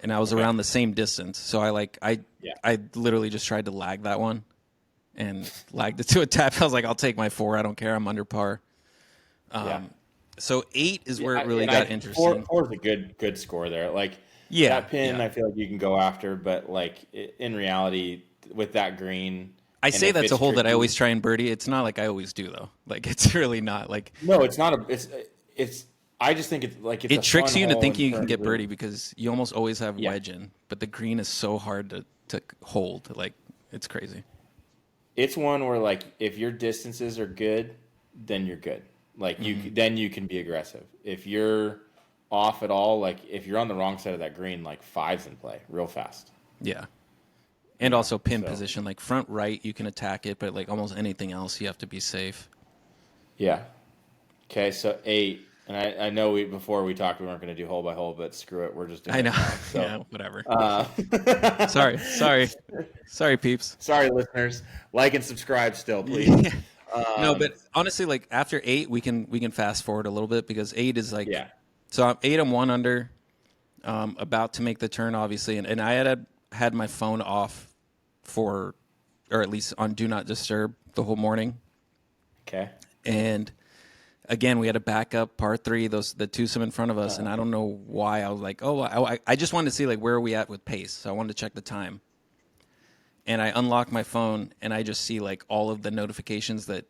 And I was around the same distance, so I literally just tried to lag that one, and lagged it to a tap. I was like, I'll take my 4. I don't care. I'm under par. So 8 is where it really got interesting. 4 is a good score there. Like that pin, I feel like you can go after, but like in reality, with that green, I say that's a hole that I always try and birdie. It's not like I always do though. Like it's really not like. No, it's not it's. I just think it tricks you into thinking you can get birdie because you almost always have wedge in, but the green is so hard to hold. Like it's crazy. it's one where like if your distances are good, then you're good. Like then you can be aggressive. If you're off at all, like if you're on the wrong side of that green, like five's in play real fast. Yeah. And also pin so. position, like front right, you can attack it, but like almost anything else, you have to be safe. Yeah. Okay, so 8, and I know before we talked we weren't going to do hole by hole, but screw it, we're just doing I know. it now, so. Yeah, whatever. Sorry, peeps. Sorry, listeners. Like and subscribe still, please. Yeah. No, but honestly, like after 8, we can fast forward a little bit because 8 is like, so I'm 8, I'm 1 under, about to make the turn, obviously, and I had my phone off or at least on do not disturb the whole morning. Okay. And again, we had a backup par 3, the twosome in front of us, and I don't know why I was like, I just wanted to see like where are we at with pace, so I wanted to check the time. And I unlock my phone, and I just see like all of the notifications that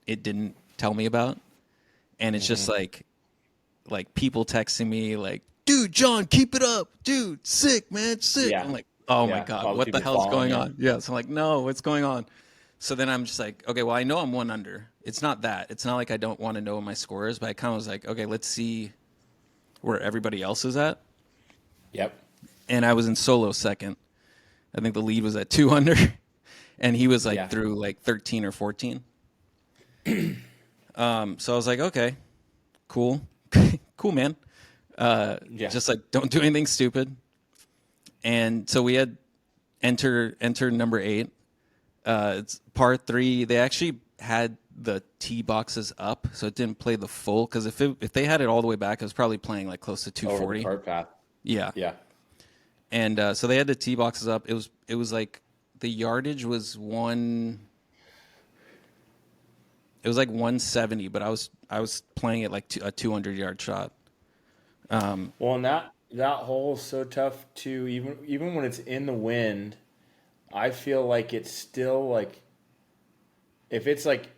it didn't tell me about, and it's just like people texting me like, "Dude, John, keep it up, dude, sick, man, sick." Yeah. I'm like, "Oh my god, what the hell's going on?" Yeah, so I'm like, "No, what's going on?" So then I'm just like, okay, well, I know I'm 1 under. It's not that. It's not like I don't want to know what my score is, but I kind of was like, okay, let's see where everybody else is at. Yep. And I was in solo second. I think the lead was at 2 under, and he was like through like 13 or 14. So I was like, okay, cool, cool, man. Just like don't do anything stupid. And so we had enter number 8. It's par 3. They actually had the tee boxes up, so it didn't play the full. Because if they had it all the way back, it was probably playing like close to 240. Over the cart path. Yeah. Yeah. And so they had the tee boxes up. It was like the yardage was It was like 170, but I was playing it like a 200-yard shot. Well, and that hole is so tough too. Even when it's in the wind, I feel like it's still like if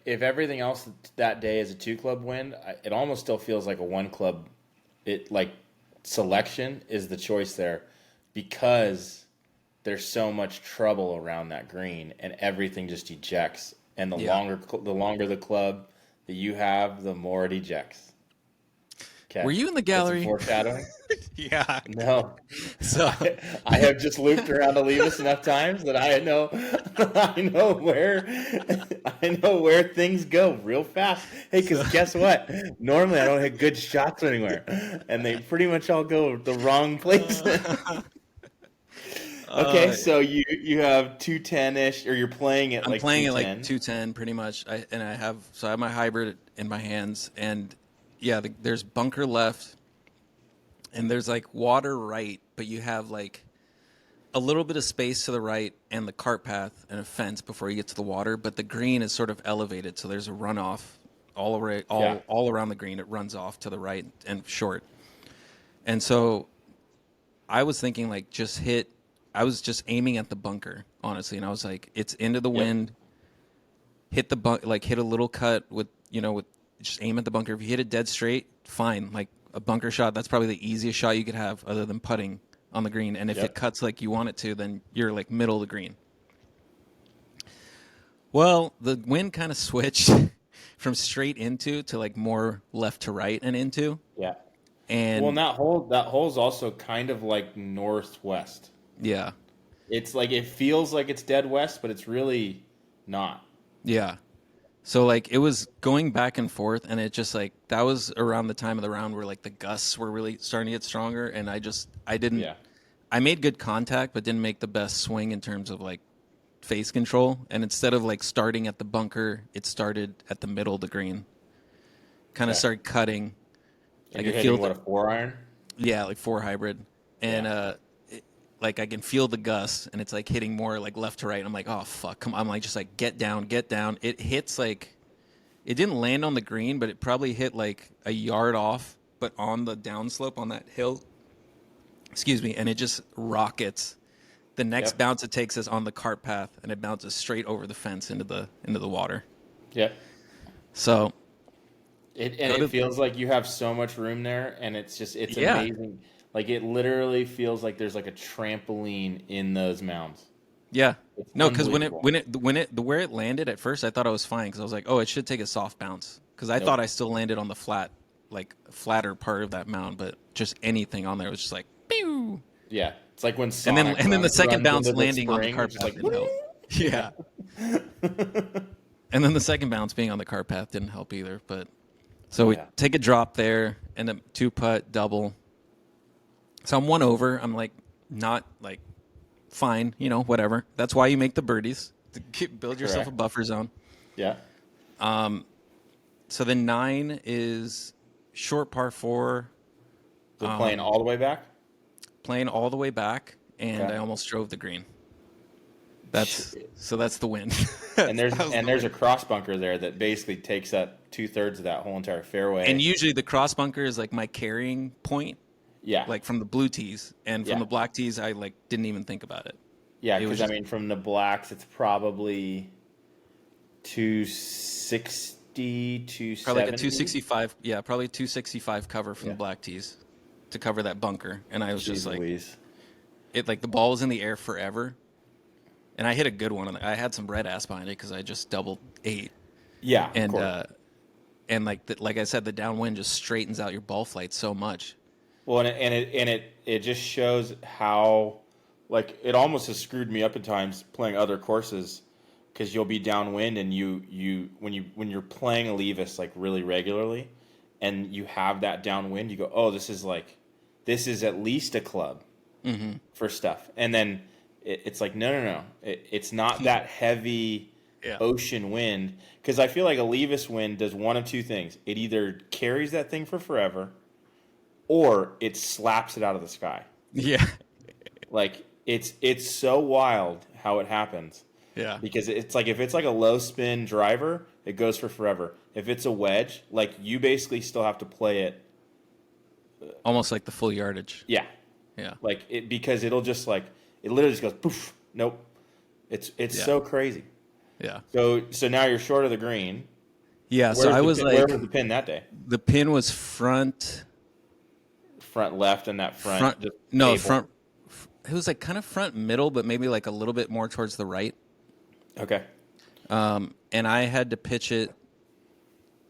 everything else that day is a 2-club wind, it almost still feels like a 1-club. It like selection is the choice there because there's so much trouble around that green and everything just ejects. And the longer the club that you have, the more it ejects. Okay. Were you in the gallery? Foreshadowing? Yeah. No. So I have just looped around Olivas enough times that I know where things go real fast. Hey, because guess what? Normally I don't hit good shots anywhere, and they pretty much all go the wrong place. Okay, so you have 210-ish, or you're playing it like 210. I'm playing it like 210 pretty much. I have my hybrid in my hands, and there's bunker left, and there's like water right, but you have like a little bit of space to the right and the cart path and a fence before you get to the water, but the green is sort of elevated, so there's a runoff all around the green. It runs off to the right and short. And so I was thinking like I was just aiming at the bunker, honestly, and I was like, it's into the wind. Hit the hit a little cut with just aim at the bunker. If you hit it dead straight, fine. Like a bunker shot, that's probably the easiest shot you could have other than putting on the green. And if it cuts like you want it to, then you're like middle of the green. Well, the wind kind of switched from straight into to like more left to right and into. Yeah. And that hole's also kind of like northwest. Yeah. It's like it feels like it's dead west, but it's really not. Yeah. So like it was going back and forth, and it just like that was around the time of the round where like the gusts were really starting to get stronger, and I made good contact but didn't make the best swing in terms of like face control, and instead of like starting at the bunker, it started at the middle of the green. Kind of started cutting. And you're hitting a 4-iron? Yeah, like 4 hybrid. And like I can feel the gust, and it's like hitting more like left to right. I'm like, oh fuck, come on. I'm like just like get down. It hits like it didn't land on the green, but it probably hit like a yard off, but on the downslope on that hill. Excuse me, and it just rockets. The next bounce it takes is on the cart path, and it bounces straight over the fence into the water. Yep. So it feels like you have so much room there, and it's amazing. Like it literally feels like there's like a trampoline in those mounds. Yeah, It's No, because unbelievable. where it landed at first, I thought I was fine because I was like, oh, it should take a soft bounce because I Nope. thought I still landed on the flatter part of that mound, but just anything on there was just like, pew. Yeah, it's like when And then Sonic the second runs bounce into the landing on the spring, car it's just path like, didn't help. Yeah. And then the second bounce being on the car path didn't help either. But so we Yeah. take a drop there and a 2-putt double. So I'm 1 over. I'm like not like fine, whatever. That's why you make the birdies to build yourself Correct. a buffer zone. Yeah. So then 9 is short par 4, So playing all the way back. playing all the way back, and Okay. I almost drove the green. That's the win. And there's That was the there's win. a cross bunker there that basically takes up 2/3 of that whole entire fairway. And usually the cross bunker is like my carrying point, yeah, like from the blue tees, and from Yeah. the black tees, I like didn't even think about it. yeah, it was because I just- mean, from the blacks, it's probably 260, 270. Probably like a 265, yeah, probably 265 cover from Yeah. the black tees to cover that bunker, and I was Jeez just like, Louise. it like the ball was in the air forever, and I hit a good one. I had some red ass behind it because I just doubled 8, Yeah, of and course. and like I said, the downwind just straightens out your ball flight so much. Well, and it just shows how, like, it almost has screwed me up at times playing other courses, because you'll be downwind and when you're playing a Levis like really regularly, and you have that downwind, you go, oh, this is at least a club for stuff, and then it's like no, it's not that heavy Yeah. ocean wind, because I feel like a Levis wind does one of two things: it either carries that thing for forever, or it slaps it out of the sky. Yeah, Like it's so wild how it happens, yeah, because it's like, if it's like a low spin driver, it goes for forever. If it's a wedge, like, you basically still have to play it. almost like the full yardage. Yeah, Yeah, like it, because it'll just like, it literally just goes poof. Nope. It's Yeah. so crazy. yeah, So now you're short of the green. yeah. So I was where like, was the pin that day? the pin was front. Front left, and that front. just No, table. front. It was like kind of front middle, but maybe like a little bit more towards the right. Okay. And I had to pitch it.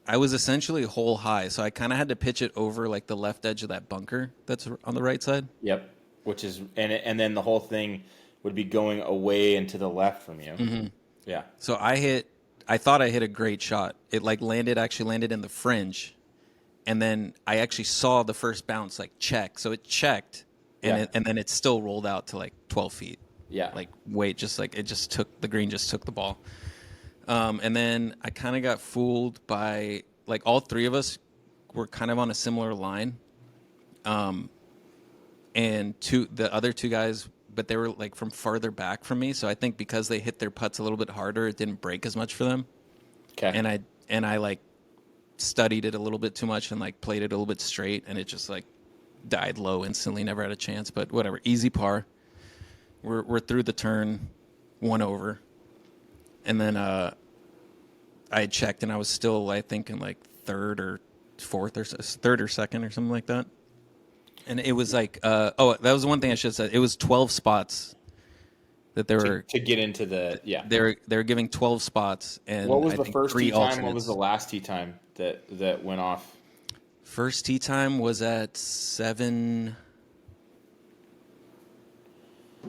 I was essentially hole high, so I kind of had to pitch it over like the left edge of that bunker that's on the right side. Yep. Which is, and then the whole thing would be going away and to the left from you. Mm-hmm. Yeah. So I thought I hit a great shot. It like actually landed in the fringe, and then I actually saw the first bounce like check. So it checked, and Yeah. and then it still rolled out to like 12 feet. Yeah. Like the green just took the ball. And then I kind of got fooled by, like, all three of us were kind of on a similar line. And the other two guys, but they were like from farther back from me. So I think because they hit their putts a little bit harder, it didn't break as much for them. Okay. And I like studied it a little bit too much and like played it a little bit straight, and it just like died low instantly, never had a chance. But whatever, easy par. We're through the turn, 1 over. And then I had checked, and I was still, I think, in like third or second or something like that. And it was like, that was the one thing I should have said. It was 12 spots that there were. to get into the, yeah. They were giving 12 spots, and What was I the think first 3 tee time? alternates. What was the last tee time that went off? First tee time was at 7:30,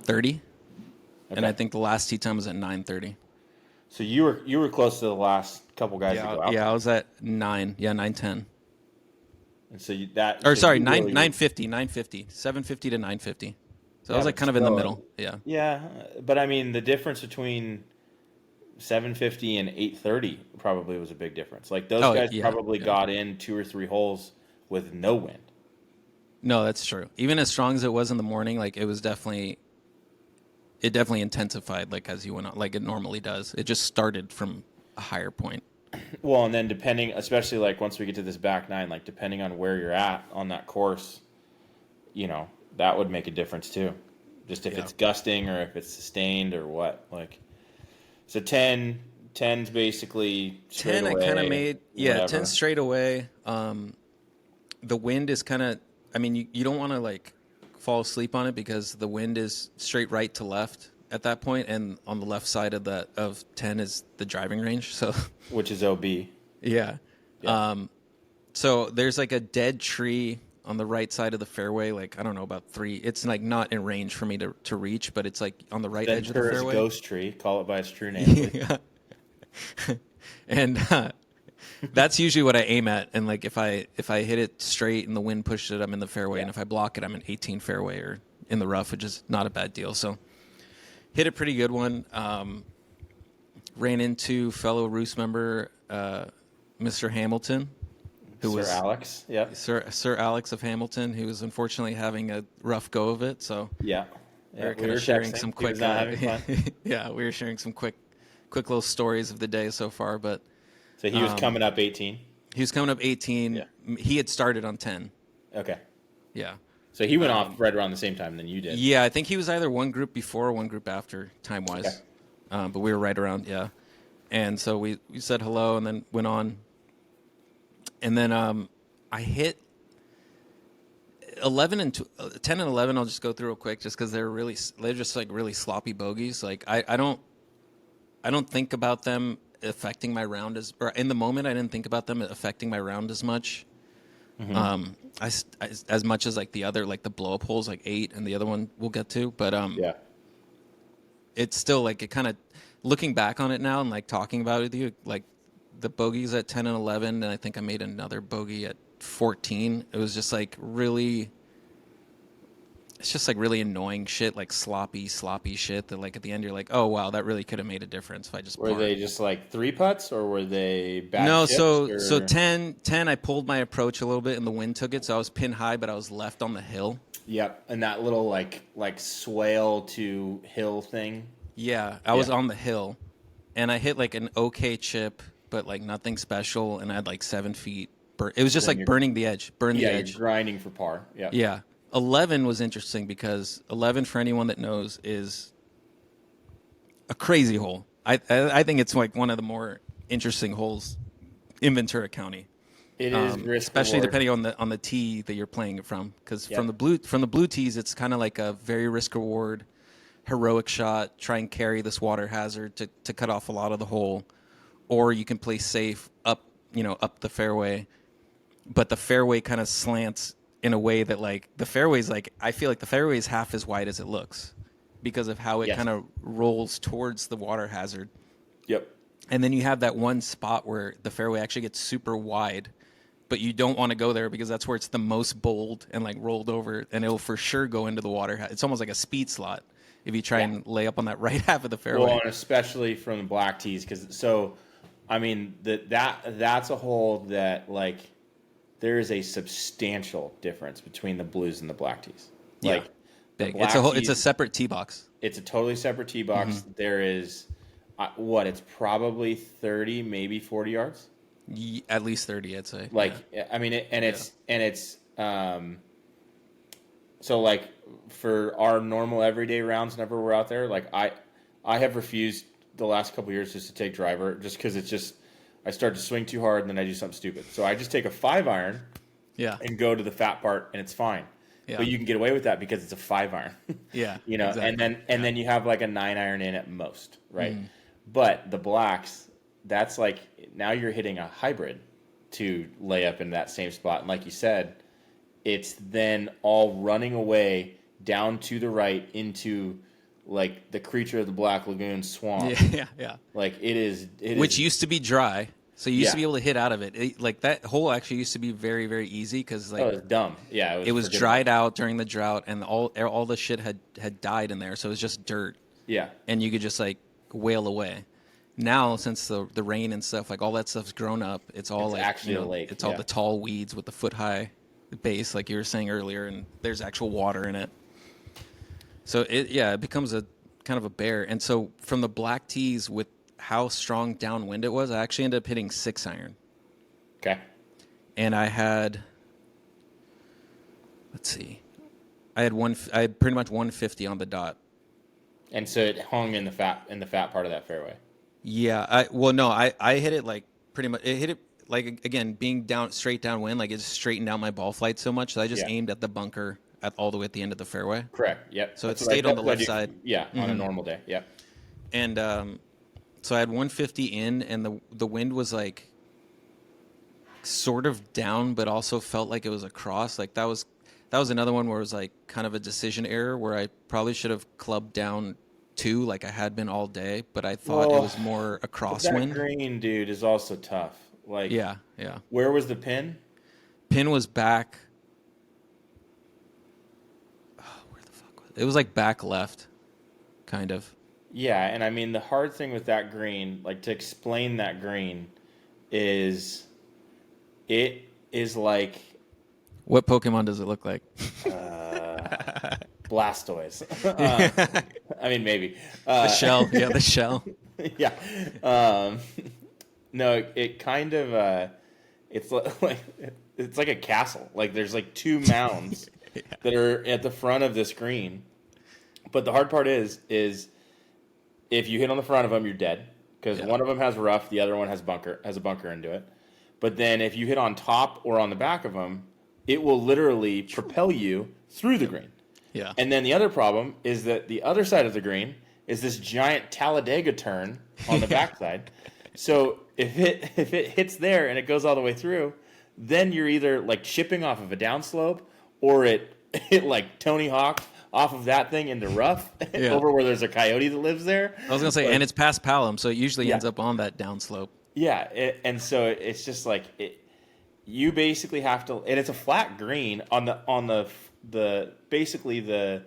and Okay. I think the last tee time was at 9:30. So you were close to the last couple guys to go out. Yeah, I was at 9:10. And so Or sorry, you 9:50, 7:50 to 9:50. So I was Yeah, like but kind of in the still, middle. Yeah. Yeah, but I mean, the difference between 7:50 and 8:30 probably was a big difference. Like, those guys probably got in 2 or 3 holes with no wind. No, that's true. Even as strong as it was in the morning, like it definitely intensified like as you went on, like it normally does. It just started from a higher point. Well, and then depending, especially like once we get to this back nine, like depending on where you're at on that course, that would make a difference too. Just if it's gusting or if it's sustained or what. Like, so 10's basically straight 10 away, I kind of made, whatever. 10 straight away. The wind is kind of, I mean, you don't want to like fall asleep on it because the wind is straight right to left. at that point, and on the left side of 10 is the driving range. So, which is OB. yeah. Yeah. So there's like a dead tree on the right side of the fairway. Like, I don't know, about 3. It's like not in range for me to reach, but it's like on the right edge of the Ventura's fairway. ghost tree. Call it by its true name. Yeah. And that's usually what I aim at. And like if I hit it straight and the wind pushes it, I'm in the fairway. Yeah. And if I block it, I'm an 18 fairway or in the rough, which is not a bad deal. So hit a pretty good one. Ran into fellow Roost member Mr. Hamilton, who Sir was Alex. Yeah. Sir Alex of Hamilton, who was unfortunately having a rough go of it. So Yeah. we were kind of sharing texting. some He quick. was not having fun. Yeah, we were sharing some quick little stories of the day so far. But So he was coming up 18. he was coming up 18. Yeah. He had started on 10. Okay. Yeah. So he went off right around the same time than you did. Yeah, I think he was either one group before or one group after, time-wise. Okay. But we were right around, yeah. And so we said hello and then went on. And then I hit 10 and 11. I'll just go through real quick just because they're just like really sloppy bogeys. Like I don't think about them affecting my round or in the moment I didn't think about them affecting my round as much. Mm-hmm. As much as like the other, like the blow up holes, like 8 and the other one we'll get to, but Yeah. it's still like it kind of looking back on it now and like talking about it with you, like the bogeys at 10 and 11, and I think I made another bogey at 14. It was just like really, it's just like really annoying shit, like sloppy shit that like at the end you're like, oh wow, that really could have made a difference if I just Were parred. they just like 3 putts or were they bad No, chips, so or? 10 I pulled my approach a little bit and the wind took it, so I was pin high, but I was left on the hill. Yep, and that little like swale to hill thing. Yeah, I was on the hill, and I hit like an okay chip, but like nothing special, and I had like 7 feet. It was just Then like burning the edge, the edge. You're grinding for par. Yeah. Yeah. 11 was interesting because 11, for anyone that knows, is a crazy hole. I think it's like one of the more interesting holes in Ventura County. It is risk especially reward. depending on the tee that you're playing it from, because Yeah. from the blue tees, it's kind of like a very risk reward, heroic shot. Try and carry this water hazard to cut off a lot of the hole, or you can play safe up the fairway, but the fairway kind of slants in a way that like the fairway's like, I feel like the fairway is half as wide as it looks because of how it Yes. kind of rolls towards the water hazard. Yep. And then you have that one spot where the fairway actually gets super wide, but you don't want to go there because that's where it's the most bowled and like rolled over, and it'll for sure go into the water. It's almost like a speed slot if you try and lay up on that right half of the fairway. Well, and especially from the black tees, that's a hole that like there is a substantial difference between the blues and the black tees. Like big. the black It's a tees- separate tee box. It's a totally separate tee box. Mm-hmm. There is it's probably 30, maybe 40 yards. At least 30, I'd say. Like, Yeah. I mean, it's so like for our normal everyday rounds, whenever we're out there, like I have refused the last couple of years just to take driver, just because it's just I start to swing too hard and then I do something stupid. So I just take a 5-iron, Yeah. and go to the fat part, and it's fine. Yeah. But you can get away with that because it's a 5-iron. Yeah. Exactly. and then you have like a 9-iron in at most, right? But the blacks, that's like now you're hitting a hybrid to lay up in that same spot. And like you said, it's then all running away down to the right into like the creature of the Black Lagoon swamp. Yeah. Like it is Which used to be dry, so you used to Yeah. be able to hit out of it. Like that hole actually used to be very, very easy because like it's dumb. Yeah, it was forgettable. dried out during the drought, and all the shit had died in there, so it was just dirt, Yeah. and you could just like wail away. Now, since the rain and stuff, like all that stuff's grown up, it's all It's like actually a lake, It's all yeah. the tall weeds with the foot high base, like you were saying earlier, and there's actual water in it. So it becomes a kind of a bear. And so from the black tees with how strong downwind it was, I actually ended up hitting 6-iron. Okay. And I had, let's see, I had pretty much 150 on the dot. And so it hung in the fat part of that fairway. Yeah, I hit it like pretty much. It hit it like, again, being straight downwind, like it straightened out my ball flight so much that I just Yeah. aimed at the bunker. all the way at the end of the fairway. Correct. Yep. So That's it what I- stayed on the that's what I left do. side. Yeah, on a normal day. Yep. And so I had 150 in, and the wind was like sort of down, but also felt like it was across. Like that was another one where it was like kind of a decision error where I probably should have clubbed down 2 like I had been all day, but I thought it was more a crosswind. That green, dude, is also tough. Like, Yeah. where was the pin? Pin was back. Oh, where the fuck was it? It was like back left, kind of. Yeah, and I mean the hard thing with that green, like to explain that green, is it is like What Pokemon does it look like? Blastoise. I mean, maybe The shell. Yeah, the shell. yeah. No, it kind of it's like it's like a castle. Like there's like 2 mounds that are at the front of this green. But the hard part is if you hit on the front of them, you're dead because one of them has rough, the other one has a bunker into it. But then if you hit on top or on the back of them, it will literally propel you through the green. Yeah. And then the other problem is that the other side of the green is this giant Talladega turn on the backside. So if it hits there and it goes all the way through, then you're either like chipping off of a downslope or it like Tony Hawk off of that thing into rough over where there's a coyote that lives there. I was gonna say, and it's past Palom, so it usually ends up on that downslope. Yeah, and so it's just like you basically have to, and it's a flat green on the basically the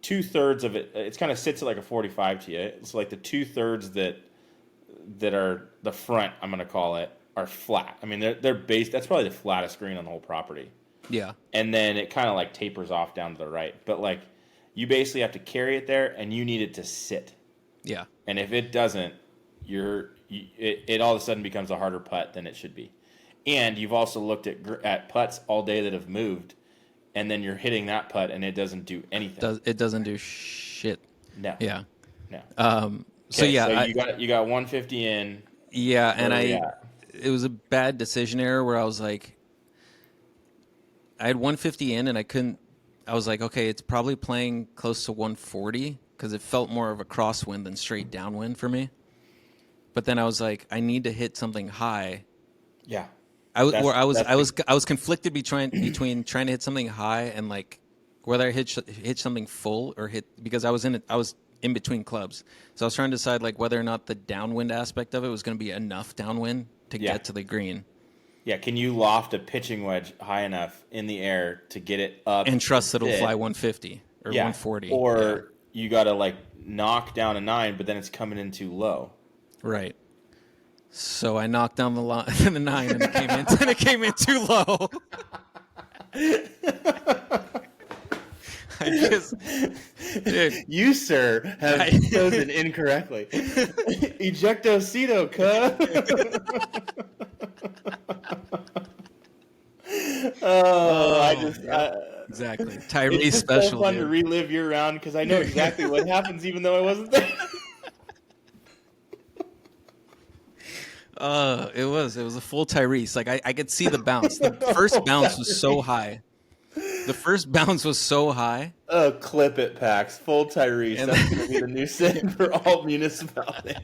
2/3 of it. It's kind of sits at like a 45 to you. It's like the 2/3 that are the front, I'm gonna call it, are flat. I mean, they're based. That's probably the flattest green on the whole property. Yeah. And then it kind of like tapers off down to the right. But like you basically have to carry it there, and you need it to sit. Yeah. And if it doesn't, it all of a sudden becomes a harder putt than it should be. And you've also looked at putts all day that have moved, and then you're hitting that putt, and it doesn't do anything. It doesn't do shit. No. Yeah. No. So yeah, so you got 150 in. Yeah, and it was a bad decision error where I was like, I had 150 in, and I was like, okay, it's probably playing close to 140 because it felt more of a crosswind than straight downwind for me. But then I was like, I need to hit something high. Yeah. I was conflicted between trying to hit something high and like whether I hit something full or because I was in between clubs. So I was trying to decide like whether or not the downwind aspect of it was going to be enough downwind to get to the green. Yeah, can you loft a pitching wedge high enough in the air to get it up and trust that it'll fly 150 or 140? Or you got to like knock down a 9, but then it's coming in too low. Right. So I knocked down the 9 and it came in too low. Dude, you, sir, have chosen incorrectly. Ejectocito, exactly. Tyrese it's special. So fun to relive your round because I know exactly what happens, even though I wasn't there. It was a full Tyrese. Like I could see the bounce. The first bounce was so high. Oh, clip it, Pax. Full Tyrese. And that's going to be the new saying for all municipalities.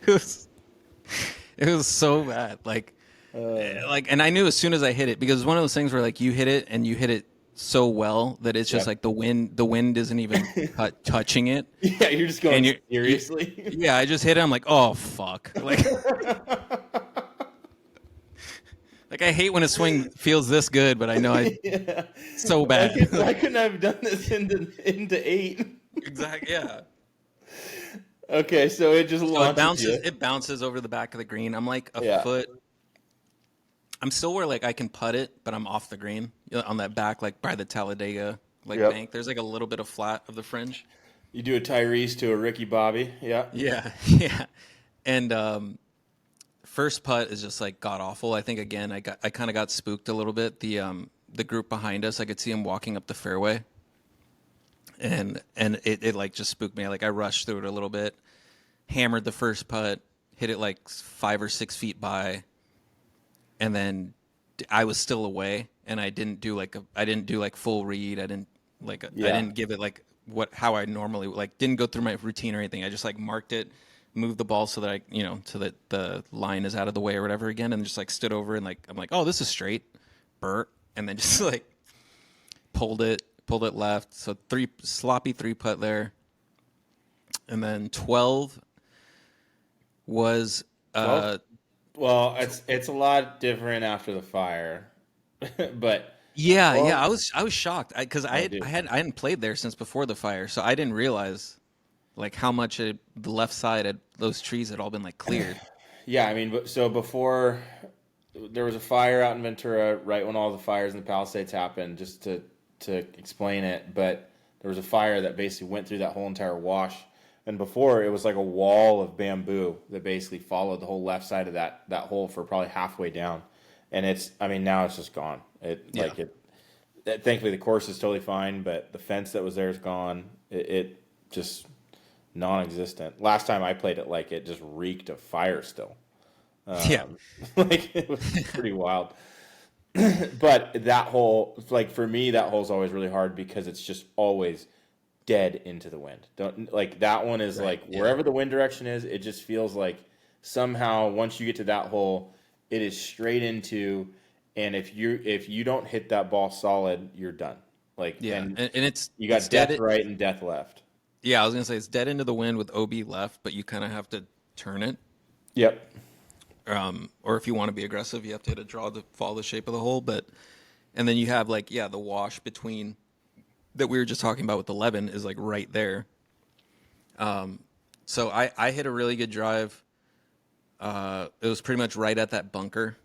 It was so bad. And I knew as soon as I hit it because it's one of those things where like you hit it and you hit it so well that it's just like the wind isn't even touching it. Yeah, you're just going seriously. Yeah, I just hit it. I'm like, oh fuck. Like I hate when a swing feels this good, but I know so bad. I couldn't have done this into 8. Exactly. Yeah. Okay, so it just launches. It bounces over the back of the green. I'm like a foot. I'm still where like I can putt it, but I'm off the green on that back, like by the Talladega bank. There's like a little bit of flat of the fringe. You do a Tyrese to a Ricky Bobby, yeah. And first putt is just like god awful. I think again I kind of got spooked a little bit. The group behind us, I could see him walking up the fairway, and it like just spooked me. Like I rushed through it a little bit, hammered the first putt, hit it like 5 or 6 feet by. And then I was still away, and I didn't do like full read. I Yeah. didn't give it like how I normally like, didn't go through my routine or anything. I just like marked it, moved the ball so that so that the line is out of the way or whatever again, and just like stood over and like I'm like, oh, this is straight, Bert, and then just like pulled it left. So sloppy 3-putt there, and then 12 was 12? Well, it's a lot different after the fire, but yeah, 12, I was shocked because oh, dude. I hadn't played there since before the fire, so I didn't realize like how much the left side had, those trees had all been like cleared. Yeah, I mean, so before there was a fire out in Ventura, right when all the fires in the Palisades happened, just to explain it, but there was a fire that basically went through that whole entire wash. And before it was like a wall of bamboo that basically followed the whole left side of that hole for probably halfway down. And I mean, now it's just gone. Yeah. Thankfully the course is totally fine, but the fence that was there is gone. It just non-existent. Last time I played it, like it just reeked of fire still. Yeah. Like it was pretty wild. But that hole, like for me, that hole's always really hard because it's just always dead into the wind. Don't like that one is Right, like yeah. wherever the wind direction is, it just feels like somehow once you get to that hole, it is straight into, and if you don't hit that ball solid, you're done. Like Yeah, and and it's you got it's dead. death right and death left. Yeah, I was gonna say it's dead into the wind with OB left, but you kind of have to turn it. Yep. Or if you want to be aggressive, you have to hit a draw to follow the shape of the hole. And then you have like, yeah, the wash between that we were just talking about with 11 is like right there. So I hit a really good drive. It was pretty much right at that bunker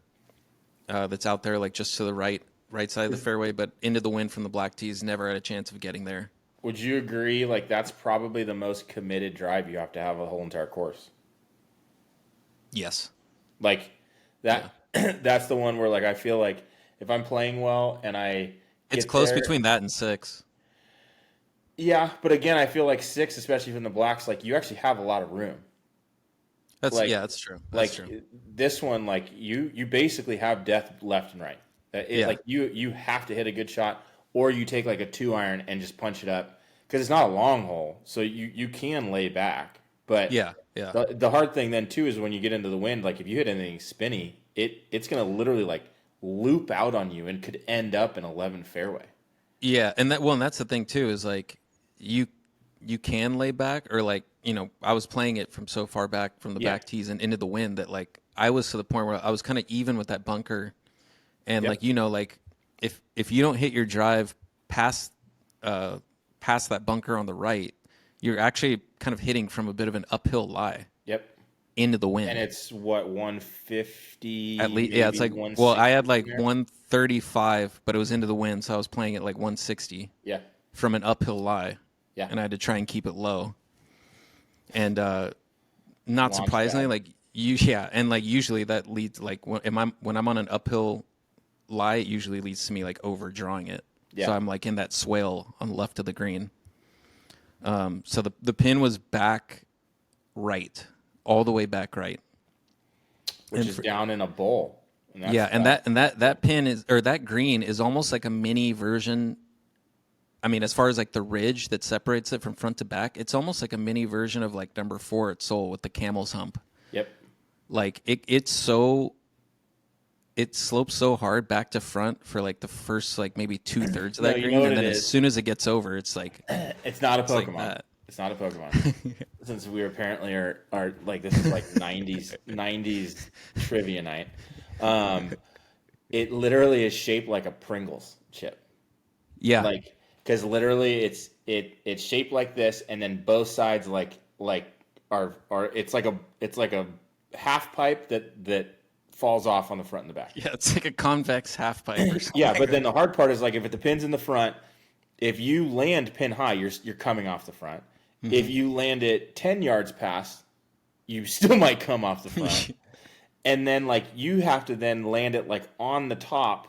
that's out there, like just to the right side of the fairway, but into the wind from the black tees. Never had a chance of getting there. Would you agree? Like that's probably the most committed drive you have to have a whole entire course. Yes. Like that. Yeah. That's the one where like I feel like if I'm playing well and it's close there, between that and 6. Yeah, but again, I feel like 6, especially from the blacks, like you actually have a lot of room. That's like, that's true. That's like true. this one, like you basically have death left and right. Yeah. Like you have to hit a good shot, or you take like a 2-iron and just punch it up because it's not a long hole, so you can lay back. But Yeah. the hard thing then too is when you get into the wind, like if you hit anything spinny, it's gonna literally like loop out on you and could end up in 11 fairway. Yeah, and that's the thing too is like you can lay back or like I was playing it from so far back from the back tees and into the wind that like I was to the point where I was kind of even with that bunker, and like like if you don't hit your drive past that bunker on the right, you're actually kind of hitting from a bit of an uphill lie. Yep. Into the wind. And it's what 150 at least. Yeah, it's like I had like 135, but it was into the wind, so I was playing it like 160. Yeah. From an uphill lie. Yeah. And I had to try and keep it low. And not surprisingly, like and like usually that leads like when I'm on an uphill lie, it usually leads to me like overdrawing it. Yeah. So I'm like in that swale on the left of the green. So the pin was back right, all the way back right, which is down in a bowl. And that pin is, or that green is almost like a mini version. I mean, as far as like the ridge that separates it from front to back, it's almost like a mini version of like number 4 at Seoul with the camel's hump. Yep. Like it slopes so hard back to front for like the first like maybe 2/3 of that green, and then as soon as it gets over, it's like it's not a Pokemon. Like it's not a Pokemon. Since we apparently are like this is like 90s trivia night. It literally is shaped like a Pringles chip. Yeah. Like because literally it's shaped like this, and then both sides like are it's like a half pipe that falls off on the front and the back. Yeah, it's like a convex half pipe or something. Yeah, but then the hard part is like if the pin's in the front, if you land pin high, you're coming off the front. Mm-hmm. If you land it 10 yards past, you still might come off the front. And then like you have to then land it like on the top,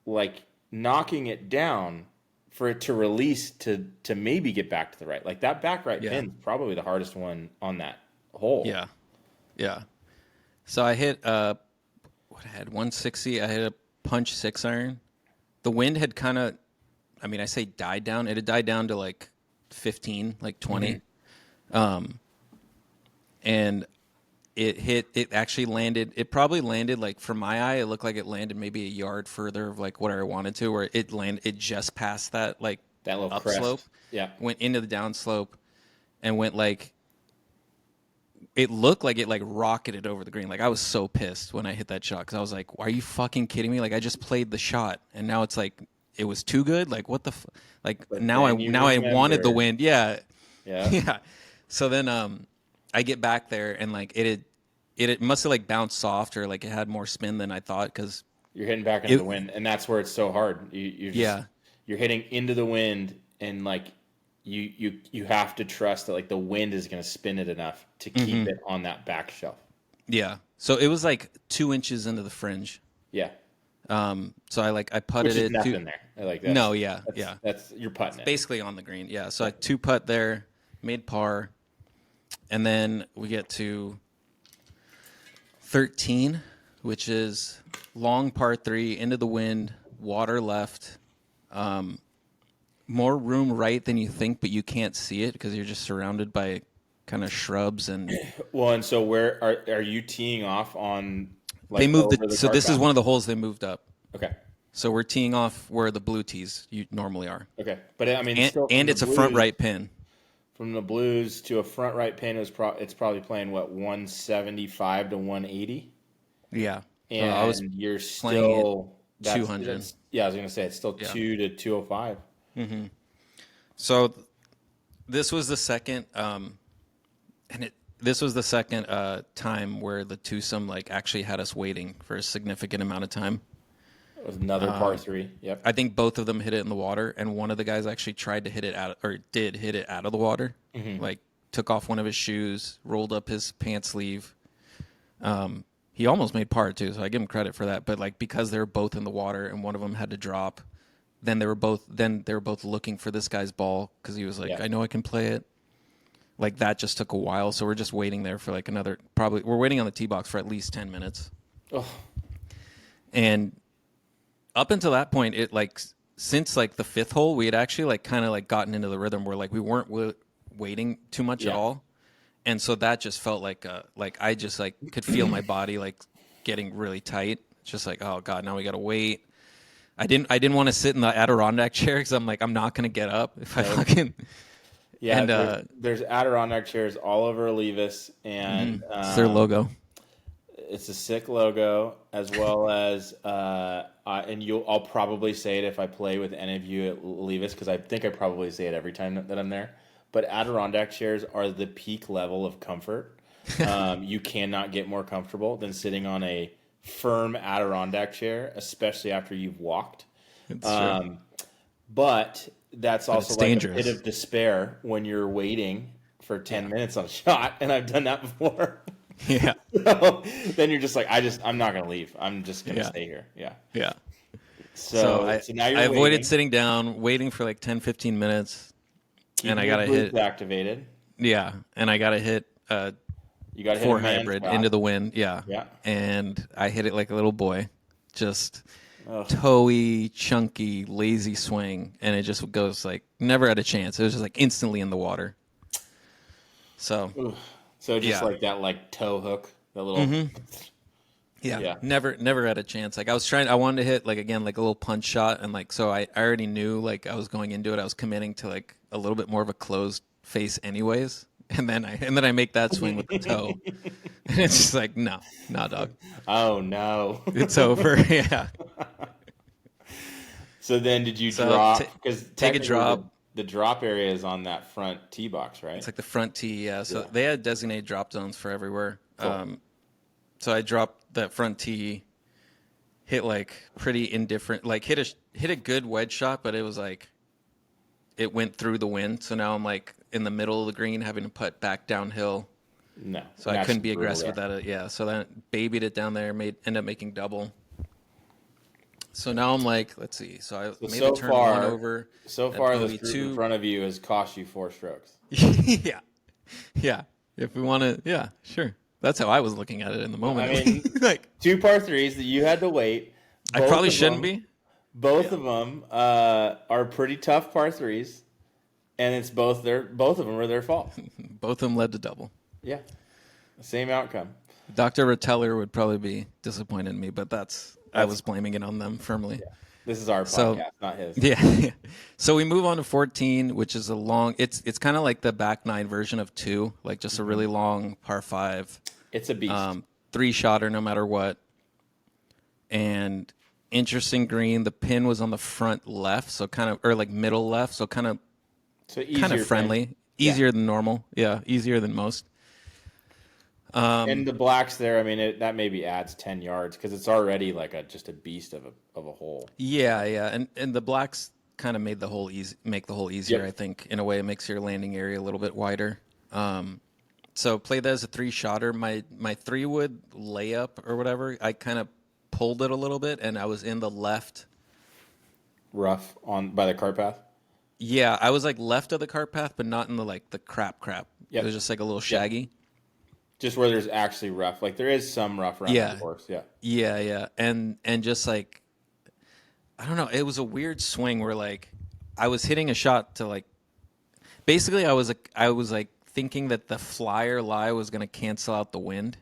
like knocking it down for it to release to maybe get back to the right. Like that back right pin's probably the hardest one on that hole. Yeah. Yeah. So I hit what I had 160. I hit a punch 6-iron the wind had kind of, I mean, I say died down. It had died down to like 15, like 20. And it actually landed, it probably landed like from my eye, it looked like it landed maybe a yard further of like what I wanted to, where it just passed that like That little upslope. crest. Yeah. Went into the downslope and went like, it looked like it like rocketed over the green. Like I was so pissed when I hit that shot because I was like, "Are you fucking kidding me? Like I just played the shot and now it's like it was too good. Like what the like But now I then you wanted the remember. wind. Yeah, Yeah. yeah. So then I get back there and like it must have like bounced soft or like it had more spin than I thought because You're hitting back into the wind, and that's where it's so hard. Yeah. You're hitting into the wind, and like you have to trust that like the wind is going to spin it enough to keep it on that back shelf. yeah. So it was like 2 inches into the fringe. Yeah, So I putted which is it nothing there. I like that. No, yeah, yeah. That's you're putting it. Basically on the green. Yeah. So I 2-putt there, made par, and then we get to 13, which is long par 3 into the wind, water left. More room right than you think, but you can't see it because you're just surrounded by kind of shrubs and Well, and so where are you teeing off on? Like, they moved over it. the So cart this is path? one of the holes they moved up. Okay. So we're teeing off where the blue tees you normally are, Okay, but I mean, and, still, and from it's the a front Blues- right pin. From the Blues to a front right pin is it's probably playing what 175 to 180, Yeah, and I was you're playing it still 200. Yeah, I was gonna say it's still Yeah. 2 to 205. So this was the second, this was the second time where the twosome like actually had us waiting for a significant amount of time. It was another par 3. Yep. I think both of them hit it in the water, and one of the guys actually tried to hit it out, or did hit it out of the water. Like took off one of his shoes, rolled up his pants sleeve. He almost made par too, so I give him credit for that. But like because they were both in the water and one of them had to drop, then they were both looking for this guy's ball because he was like, Yeah. I know I can play it. Like that just took a while, so we're just waiting there for like we're waiting on the tee box for at least 10 minutes. Oh, And up until that point, it like since like the 5th hole, we had actually like kind of like gotten into the rhythm where like we weren't waiting too much at Yeah. all, and so that just felt like I just like could feel my body like getting really tight. It's just like, oh god, now we gotta wait. I didn't want to sit in the Adirondack chair because I'm like I'm not gonna get up if I fucking yeah. And, there's Adirondack chairs all over Levis, and it's their logo. it's a sick logo, as well as and I'll probably say it if I play with any of you at Levis, because I think I probably say it every time that I'm there. But Adirondack chairs are the peak level of comfort. You cannot get more comfortable than sitting on a firm Adirondack chair, especially after you've walked. It's true. But that's also it's like dangerous. a pit of despair when you're waiting for 10 minutes on a shot, and I've done that before. Yeah, So then you're just like, I'm not gonna leave. I'm just gonna Yeah. stay here. Yeah. yeah. So now you're I avoided waiting. sitting down, waiting for like 10, 15 minutes. Keeping and I your gotta boots hit- activated. Yeah, and I gotta hit You got to hit 4 a man hybrid shot. into the wind. Yeah. Yeah. And I hit it like a little boy. Just Ugh. toey, chunky, lazy swing. And it just goes like never had a chance. It was just like instantly in the water. So, Ooh. So just Yeah. like that, like toe hook, that little. Yeah. never had a chance. Like I wanted to hit like, again, like a little punch shot. And like, so I already knew like I was going into it. I was committing to like a little bit more of a closed face anyways. And then I make that swing with the toe. And it's just like, no, dog. Oh no. It's over. Yeah. So then, did you So drop? ta- Because take a drop. The drop area is on that front tee box, right? It's like the front tee, yeah. So Yeah. they had designated drop zones for everywhere. Cool. So I dropped that front tee, hit like pretty indifferent, like hit a good wedge shot, but it was like it went through the wind. So now I'm like in the middle of the green, having to putt back downhill. No. So I couldn't be aggressive with that. Yeah. So then babied it down there, ended up making double. So now I'm like, let's see. So I made so a turn far- one over. So at far, this bogey group two. in front of you has cost you 4 strokes. Yeah. Yeah. If we want to, yeah, sure. That's how I was looking at it in the moment. I mean, like 2 par 3s that you had to wait. I Both probably of shouldn't them- be. Both of them are pretty tough par threes, and it's both of them are their fault. Both of them led to double. Yeah, same outcome. Dr. Reteller would probably be disappointed in me, but I was blaming it on them firmly. Yeah. This is our podcast, not his. Yeah. So we move on to 14, which is it's kind of like the back nine version of 2, like just a really long par 5. It's a beast. 3-shotter no matter what. And interesting green. The pin was on the front left, so or like middle left, so kind of friendly, easier than normal. Yeah, easier than most. And the blacks there, I mean, that maybe adds 10 yards because it's already like just a beast of a hole. Yeah, and the blacks kind of make the hole easier. Yep. I think in a way it makes your landing area a little bit wider. So played that as a 3-shotter. My 3-wood layup or whatever, I kind of pulled it a little bit, and I was in the left rough by the cart path. Yeah, I was like left of the cart path, but not in the crap. Yep. It was just like a little shaggy. Yep. Just where there's actually rough. Like there is some rough around the course. Yeah. And just like, I don't know. It was a weird swing where like I was hitting a shot to like, basically I was like thinking that the flyer lie was going to cancel out the wind.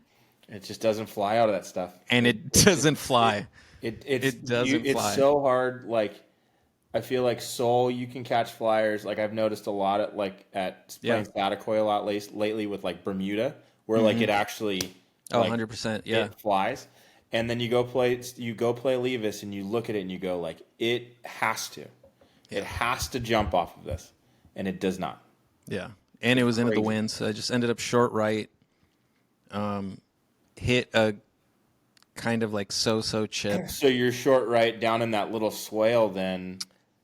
It just doesn't fly out of that stuff. And it doesn't fly. It doesn't fly. It's so hard. Like, I feel like Seoul, you can catch flyers. Like I've noticed a lot at playing Satakoy a lot lately with like Bermuda, where like it actually 100%, yeah, it flies. And then you go play Levis and you look at it and you go like it has to jump off of this, and it does not. Yeah, and it was into the wind, so I just ended up short right. Hit a kind of like so chip. So you're short right down in that little swale then.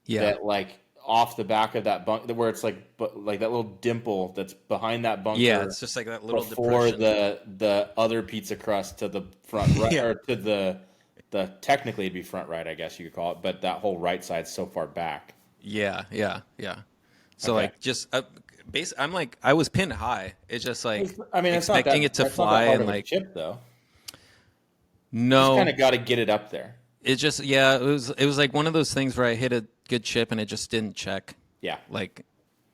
Yeah. That like off the back of that bunk, where it's like that little dimple that's behind that bunker. Yeah, it's just like that little before depression. the other pizza crust to the front right, or to the technically it'd be front right, I guess you could call it, but that whole right side's so far back. Yeah. So like just I'm like I was pinned high. It's just like expecting it to fly and like chip though. No, you just kind of got to get it up there. It just it was like one of those things where I hit a good chip and it just didn't check. Yeah, like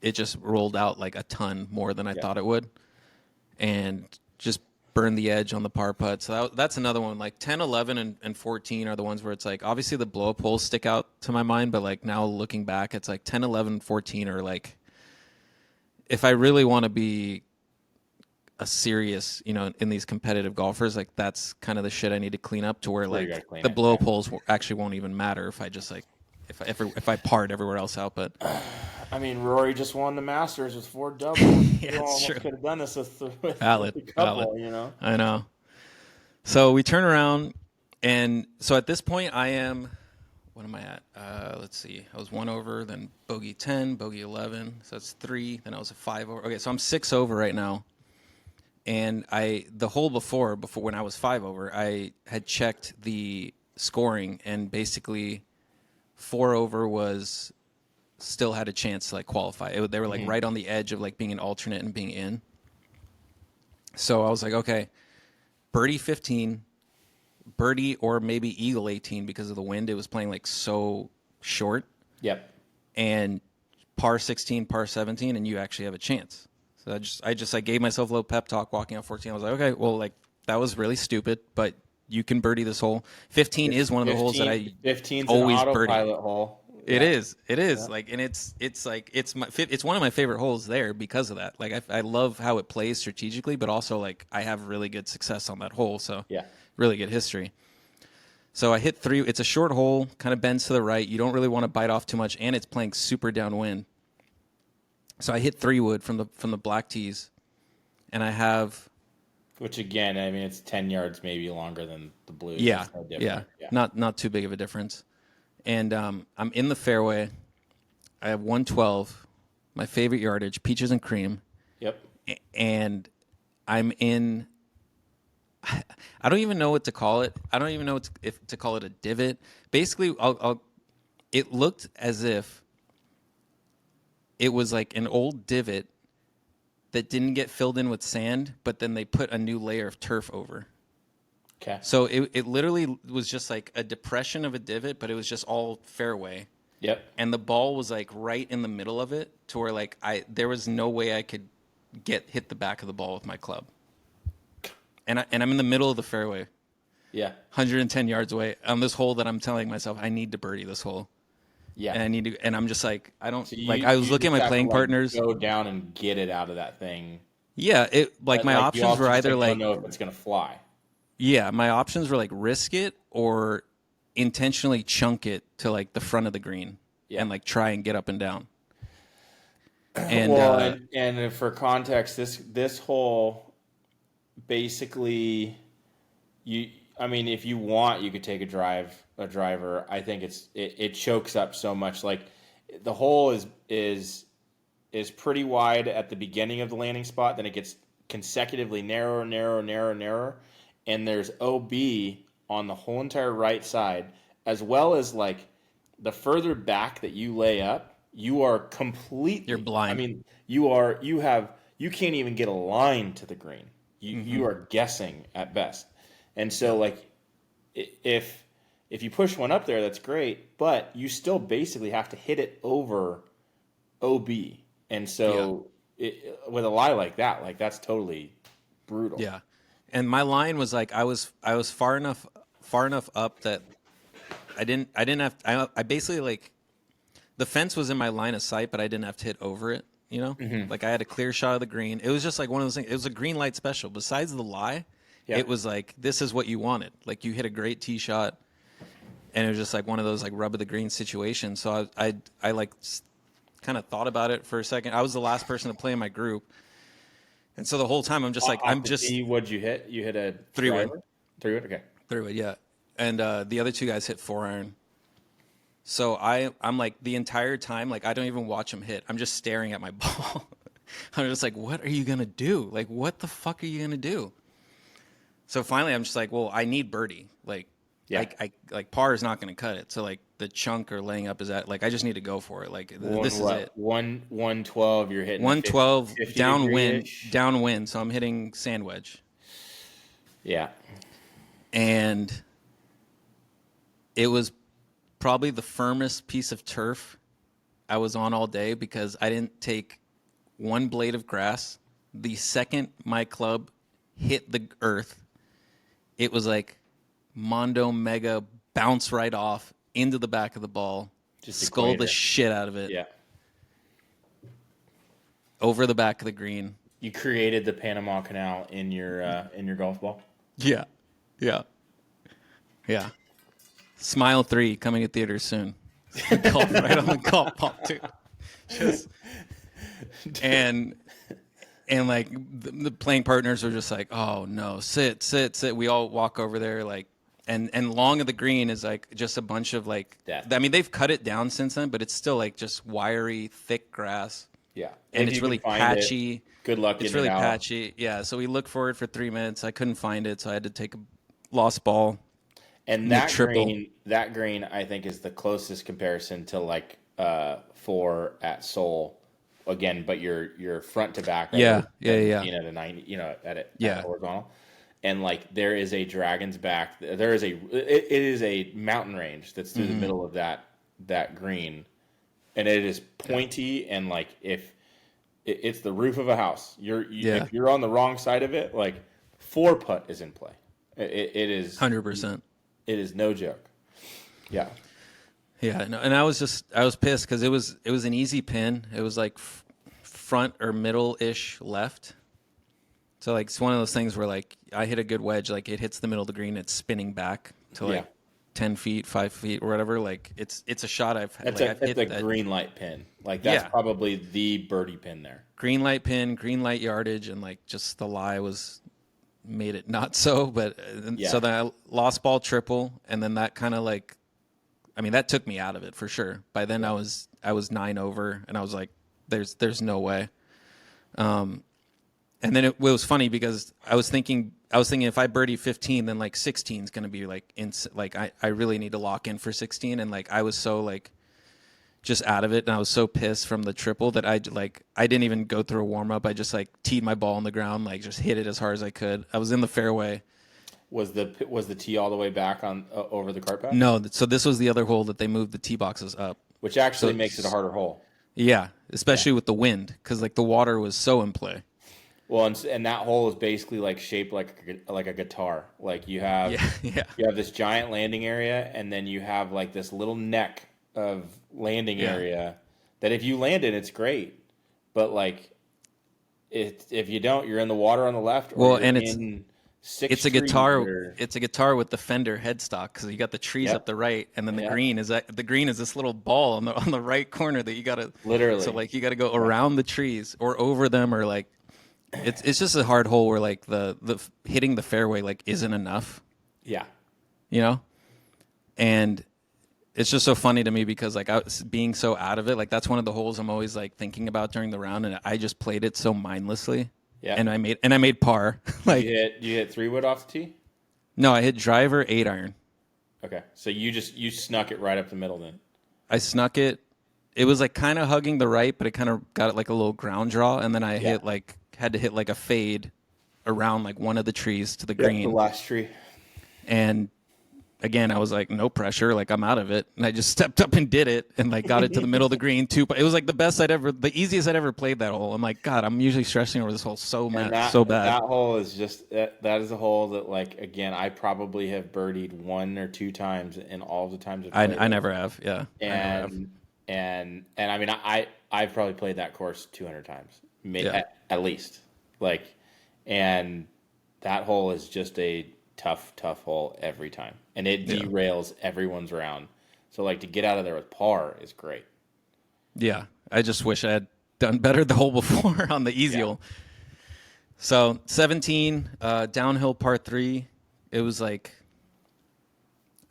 it just rolled out like a ton more than I thought it would, and just burned the edge on the par putt. So that's another one. Like 10, 11, and 14 are the ones where it's like obviously the blow up holes stick out to my mind, but like now looking back, it's like 10, 11, 14 are like if I really want to be a serious, in these competitive golfers, like that's kind of the shit I need to clean up to where like the blow up holes actually won't even matter if I just like if I part everywhere else out. But I mean, Rory just won the Masters with 4 doubles. Yeah, that's true. Could have done this with valid. a couple, I know. So we turn around, and so at this point, I am. What am I at? Let's see. I was 1 over, then bogey 10, bogey 11. So that's 3. Then I was a 5 over. Okay, so I'm 6 over right now. And the hole before when I was 5 over, I had checked the scoring, and basically 4 over still had a chance to like qualify. They were like right on the edge of like being an alternate and being in. So I was like, okay, birdie 15, birdie or maybe eagle 18 because of the wind. It was playing like so short. Yep. And par 16, par 17, and you actually have a chance. So I just gave myself a little pep talk walking out 14. I was like, okay, well, like that was really stupid, but you can birdie this hole. 15 is one of the holes that I 15's always an birdie. Autopilot hole. It is. Yeah. Like, and it's one of my favorite holes there because of that. Like I love how it plays strategically, but also like I have really good success on that hole. So really good history. So I hit 3. It's a short hole, kind of bends to the right. You don't really want to bite off too much, and it's playing super downwind. So I hit 3-wood from the black tees, and I have, which again, I mean, it's 10 yards maybe longer than the blues. Yeah. Not too big of a difference. And I'm in the fairway. I have 112, my favorite yardage, peaches and cream. Yep. And I'm in. I don't even know what to call it. I don't even know if to call it a divot. Basically, it looked as if it was like an old divot that didn't get filled in with sand, but then they put a new layer of turf over. Okay. So it literally was just like a depression of a divot, but it was just all fairway. Yep. And the ball was like right in the middle of it, to where like there was no way I could hit the back of the ball with my club. And I'm in the middle of the fairway, Yeah. 110 yards away on this hole that I'm telling myself I need to birdie this hole. Yeah. And I need to, and I'm just like, I don't So like. I was you looking at just my have to, playing like, partners. go down and get it out of that thing. Yeah, it like But, my you options also were just, either like, don't know if it's gonna fly. yeah, my options were like risk it or intentionally chunk it to like the front of the green and like try and get up and down. And Well, and for context, this hole basically, I mean, if you want, you could take a driver. I think it chokes up so much. Like the hole is pretty wide at the beginning of the landing spot, then it gets consecutively narrower, and there's OB on the whole entire right side, as well as like the further back that you lay up, you are completely, you're blind. I mean, you can't even get a line to the green. You are guessing at best. And so like if you push one up there, that's great, but you still basically have to hit it over OB. And so with a lie like that, like that's totally brutal. Yeah. And my line was like I was far enough up that I basically like the fence was in my line of sight, but I didn't have to hit over it, you know? Like I had a clear shot of the green. It was just like one of those things. It was a green light special. Besides the lie, it was like this is what you wanted. Like you hit a great tee shot, and it was just like one of those like rub of the green situations. So I like kind of thought about it for a second. I was the last person to play in my group. And so the whole time I'm just like, What'd you hit? You hit a 3-wood. 3-wood, okay. 3-wood, yeah. And the other two guys hit 4-iron. So I'm like the entire time, like I don't even watch them hit. I'm just staring at my ball. I'm just like, what are you going to do? Like, what the fuck are you going to do? So finally I'm just like, well, I need birdie. Like, I like par is not going to cut it. So like the chunk or laying up is at, like, I just need to go for it. Like this is it. 112, you're hitting 112 downwind. Downwind. So I'm hitting sand wedge. Yeah. And it was probably the firmest piece of turf I was on all day because I didn't take one blade of grass. The second my club hit the earth, it was like Mondo Mega bounce right off into the back of the ball, just skull the shit out of it. Yeah. Over the back of the green. You created the Panama Canal in your golf ball? Yeah. Yeah. Yeah. Smile 3 coming to theaters soon. Golf right on the golf ball too. Just and like the playing partners were just like, oh no, sit. We all walk over there like, and long of the green is like just a bunch of like, I mean they've cut it down since then, but it's still like just wiry, thick grass. Yeah, and it's really patchy. Good luck. It's really patchy. Yeah, so we looked for it for 3 minutes. I couldn't find it, so I had to take a lost ball. And that green, I think, is the closest comparison to like 4 at Seoul. Again, but you're front to back. Right? Yeah. At a 90, at horizontal. And like there is a Dragon's Back. There is it is a mountain range that's through the middle of that green, and it is pointy and like if it's the roof of a house, if you're on the wrong side of it, like 4-putt is in play. It is 100%. It is no joke. Yeah. Yeah, and I was pissed because it was an easy pin. It was like front or middle-ish left. So like it's one of those things where like I hit a good wedge, like it hits the middle of the green, it's spinning back to like 10 feet, 5 feet, or whatever. Like it's a shot I've hit a green light pin. Like that's probably the birdie pin there. Green light pin, green light yardage, and like just the lie made it not so. But so then I lost ball triple, and then that kind of like, I mean that took me out of it for sure. By then I was 9 over, and I was like, there's no way. And then it was funny because I was thinking if I birdie 15, then like 16 is going to be like I really need to lock in for 16. And like I was so like just out of it, and I was so pissed from the triple that I didn't even go through a warm up. I just like teed my ball on the ground, like just hit it as hard as I could. I was in the fairway, Was the tee all the way back on over the cart path? No, so this was the other hole that they moved the tee boxes up. Which actually So- makes it a harder hole. Yeah, especially with the wind, because like the water was so in play. Well, and that hole is basically like shaped like a guitar. Like you have Yeah. you have this giant landing area, and then you have like this little neck of landing area that if you land in, it's great. But like, if you don't, you're in the water on the left. Or Well, you're and in it's a guitar. It's a guitar with the Fender headstock because you got the trees up the right, and then the green is this little ball on the right corner that you gotta literally. So like you gotta go around the trees or over them or like it's just a hard hole where like the hitting the fairway like isn't enough. Yeah. You know, and it's just so funny to me because like I was being so out of it. Like that's one of the holes I'm always like thinking about during the round, and I just played it so mindlessly. Yeah. And I made par. Like you hit 3-wood off the tee? No, I hit driver 8-iron. Okay. So you snuck it right up the middle then. I snuck it. It was like kind of hugging the right, but it kind of got like a little ground draw, and then I had to hit like a fade around like one of the trees to the green. The last tree. And again, I was like, no pressure, like I'm out of it, and I just stepped up and did it, and like got it to the middle of the green too. But it was like the easiest I'd ever played that hole. I'm like, God, I'm usually stressing over this hole so bad. That hole is just that is a hole that like again I probably have birdied 1 or 2 times in all the times I never have, yeah. And I mean I've probably played that course 200 times, at least. Like, and that hole is just a tough hole every time, and it derails everyone's round. So like to get out of there with par is great. Yeah, I just wish I had done better the hole before on the easy hole. So 17 downhill par 3. It was like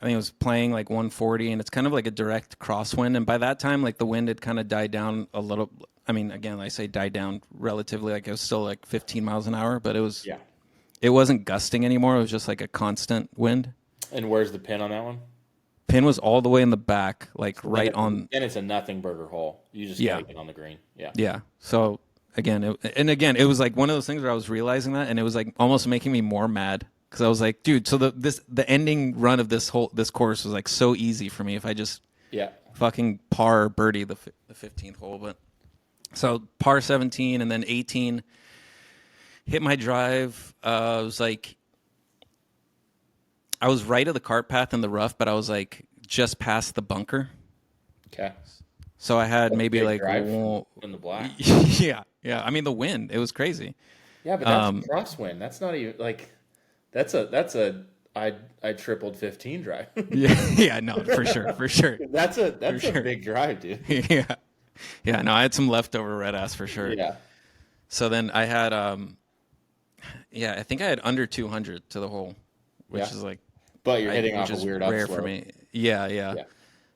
I think it was playing like 140, and it's kind of like a direct crosswind. And by that time, like the wind had kind of died down a little. I mean, again, I say died down relatively. Like it was still like 15 miles an hour, but it was. Yeah. It wasn't gusting anymore. It was just like a constant wind. And where's the pin on that one? Pin was all the way in the back, like right on. And it's a nothing burger hole. You just gotta get on the green. Yeah. Yeah. So again, it was like one of those things where I was realizing that, and it was like almost making me more mad because I was like, dude, so the ending run of this course was like so easy for me if I just fucking par birdie the 15th hole. But so par 17 and then 18. Hit my drive. I was right of the cart path in the rough, but I was like just past the bunker. Okay. So I had maybe like in the black. yeah. I mean the wind, it was crazy. Yeah, but that's a crosswind. That's not even like that's a I tripled 15 drive. yeah, no, for sure. That's a big drive, dude. Yeah. No, I had some leftover red ass for sure. Yeah. So then I had I think I had under 200 to the hole, which is like. But you're hitting off a weird upslope. Rare for me. Yeah.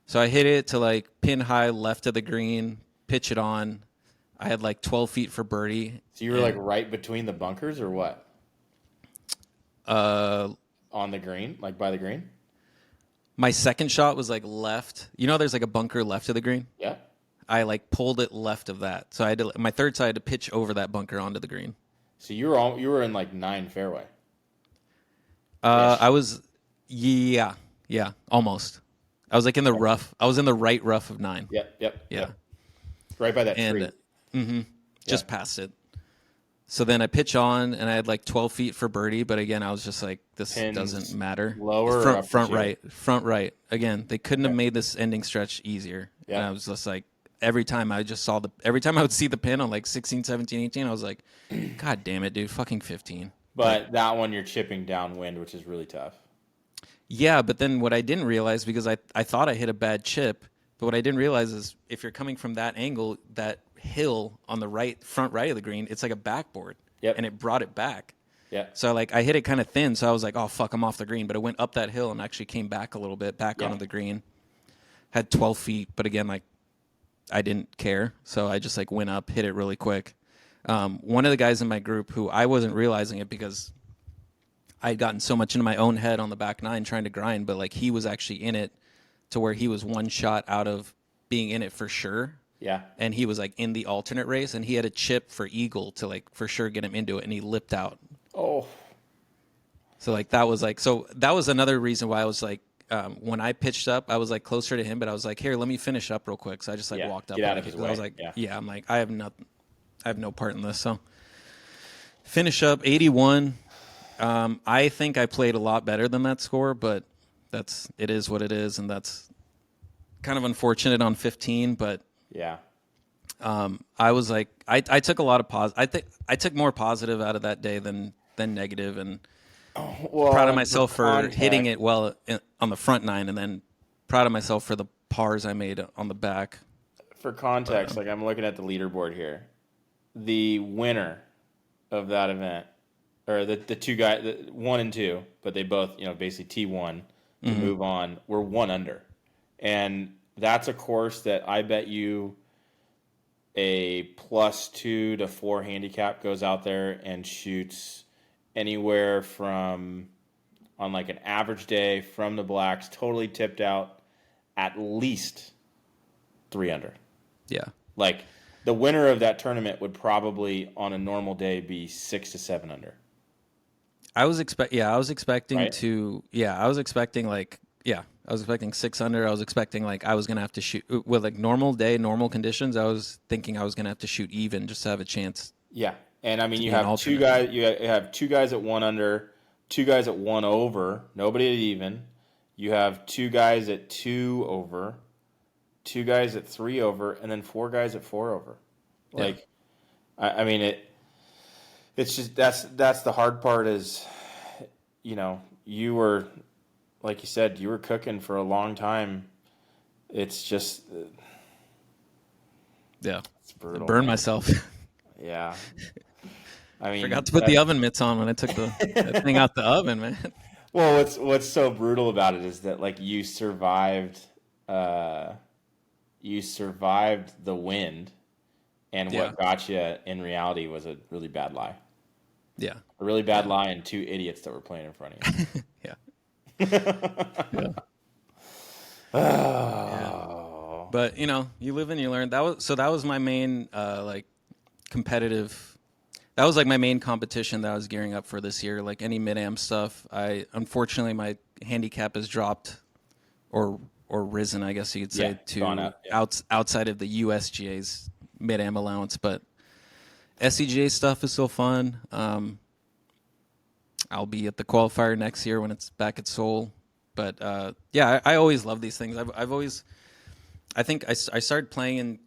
So I hit it to like pin high left of the green, pitch it on. I had like 12 feet for birdie. So you were like right between the bunkers or what? On the green, like by the green? My second shot was like left. You know, there's like a bunker left of the green. Yeah. I like pulled it left of that. So I had to, my third side to pitch over that bunker onto the green. So you were in like 9 fairway. I was, almost. I was like in the rough. I was in the right rough of 9. Yep. Right by that tree. Just past it. So then I pitch on, and I had like 12 feet for birdie. But again, I was just like, this doesn't matter. Lower front right. Again, they couldn't have made this ending stretch easier. Yeah. And I was just like, every time I would see the pin on like 16, 17, 18, I was like, God damn it, dude, fucking 15. But that one you're chipping downwind, which is really tough. Yeah, but then what I didn't realize, because I thought I hit a bad chip, but what I didn't realize is if you're coming from that angle, that hill on the front right of the green, it's like a backboard. Yep. And it brought it back. Yeah. So like I hit it kind of thin, so I was like, oh fuck, I'm off the green. But it went up that hill and actually came back a little bit, back onto the green. Had 12 feet, but again, like I didn't care. So I just like went up, hit it really quick. One of the guys in my group who I wasn't realizing it because I had gotten so much into my own head on the back 9 trying to grind, but like he was actually in it to where he was one shot out of being in it for sure. Yeah. And he was like in the alternate race, and he had a chip for eagle to like for sure get him into it, and he lipped out. Oh. So like that was like, so that was another reason why I was like, when I pitched up, I was like closer to him, but I was like, here, let me finish up real quick. So I just like Yeah, walked up get on out of him his because I was way. like, Yeah. yeah, I'm like, I have no part in this. So finish up 81. I think I played a lot better than that score, but it is what it is. And that's kind of unfortunate on 15, but Yeah. I was like, I took a lot of I think I took more positive out of that day than negative, and Well, proud of and for myself for hitting context, it well on the front nine, and then proud of myself for the pars I made on the back. like I'm looking at the leaderboard here. The winner of that event, or the two guys, the 1 and 2, but they both, basically T1 to move on, were 1 under. And that's a course that I bet you a +2 to 4 handicap goes out there and shoots anywhere from, on like an average day from the blacks, totally tipped out, at least 3 under. Yeah, Like the winner of that tournament would probably on a normal day be 6 to 7 under. I was expecting Right? I was expecting like, I was expecting 6 under. I was expecting like I was gonna have to shoot with like normal day, normal conditions. I was thinking I was gonna have to shoot even just to have a chance Yeah. And I mean, to you be an have two alternate. guys. You have 2 guys at 1 under, 2 guys at 1 over, nobody at even. You have 2 guys at 2 over, 2 guys at 3 over, and then 4 guys at 4 over. Yeah. Like, I mean, it's just that's the hard part is, you were, like you said, you were cooking for a long time. It's just, Yeah, it's brutal. burned Man. myself. Yeah. I mean, Forgot to put the oven mitts on when I took that thing out the oven, man. well, what's so brutal about it is that like uh, you survived the wind, and Yeah, what got you in reality was a really bad lie, yeah, a really bad lie, and 2 idiots that were playing in front of you. yeah, yeah. Oh, But you live and you learn. That was my main like competitive. That was like my main competition that I was gearing up for this year. Like any mid-am stuff, I unfortunately my handicap has dropped or risen, I guess you could say, gone to up. Yeah. outside of the USGA's mid-am allowance. But SCGA stuff is still fun. I'll be at the qualifier next year when it's back at Seoul. But I always love these things. I've always, I think I started playing and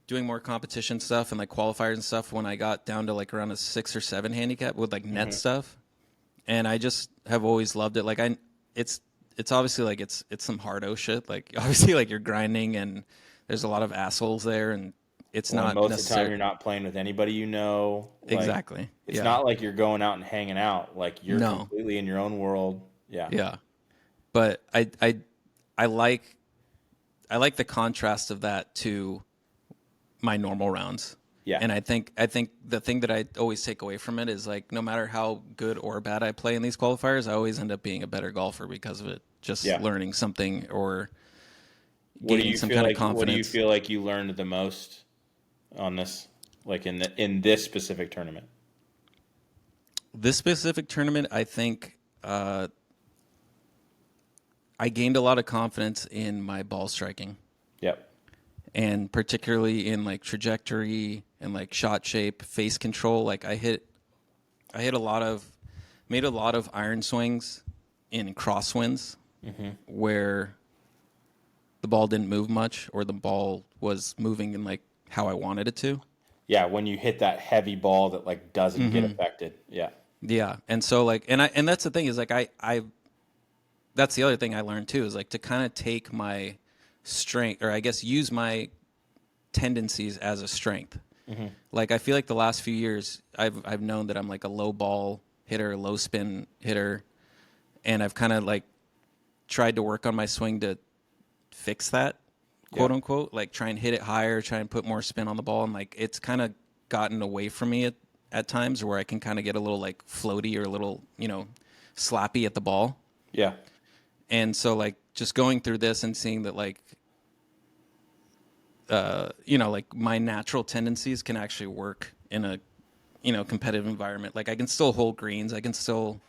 doing more competition stuff and like qualifiers and stuff when I got down to like around a 6 or 7 handicap with like net stuff, and I just have always loved it. Like it's obviously like it's some hardo shit. Like obviously like you're grinding and there's a lot of assholes there, and it's Well, not most of the necessary. time you're not playing with anybody Like, Exactly. It's Yeah. not like you're going out and hanging out. Like you're No. completely in your own world. Yeah. Yeah. But I like the contrast of that to my normal rounds. Yeah. And I think the thing that I always take away from it is like no matter how good or bad I play in these qualifiers, I always end up being a better golfer because of it. Just Yeah. learning something or What do gaining you some feel kind like? of confidence. What do you feel like you learned the most on this, like in this specific tournament? This specific tournament, I think I gained a lot of confidence in my ball striking, Yep. and particularly in like trajectory and like shot shape, face control. Like I hit made a lot of iron swings in crosswinds where the ball didn't move much or the ball was moving in like how I wanted it to. Yeah. When you hit that heavy ball that like doesn't get affected. Yeah. Yeah. And so like, and that's the thing is like, that's the other thing I learned too, is like to kind of take my strength, or I guess use my tendencies as a strength. Like I feel like the last few years I've known that I'm like a low ball hitter, low spin hitter, and I've kind of like tried to work on my swing to fix that, quote unquote, like try and hit it higher, try and put more spin on the ball, and like it's kind of gotten away from me at times where I can kind of get a little like floaty or a little, slappy at the ball. Yeah. And so like just going through this and seeing that like like my natural tendencies can actually work in a competitive environment. Like I can still hold greens, I can still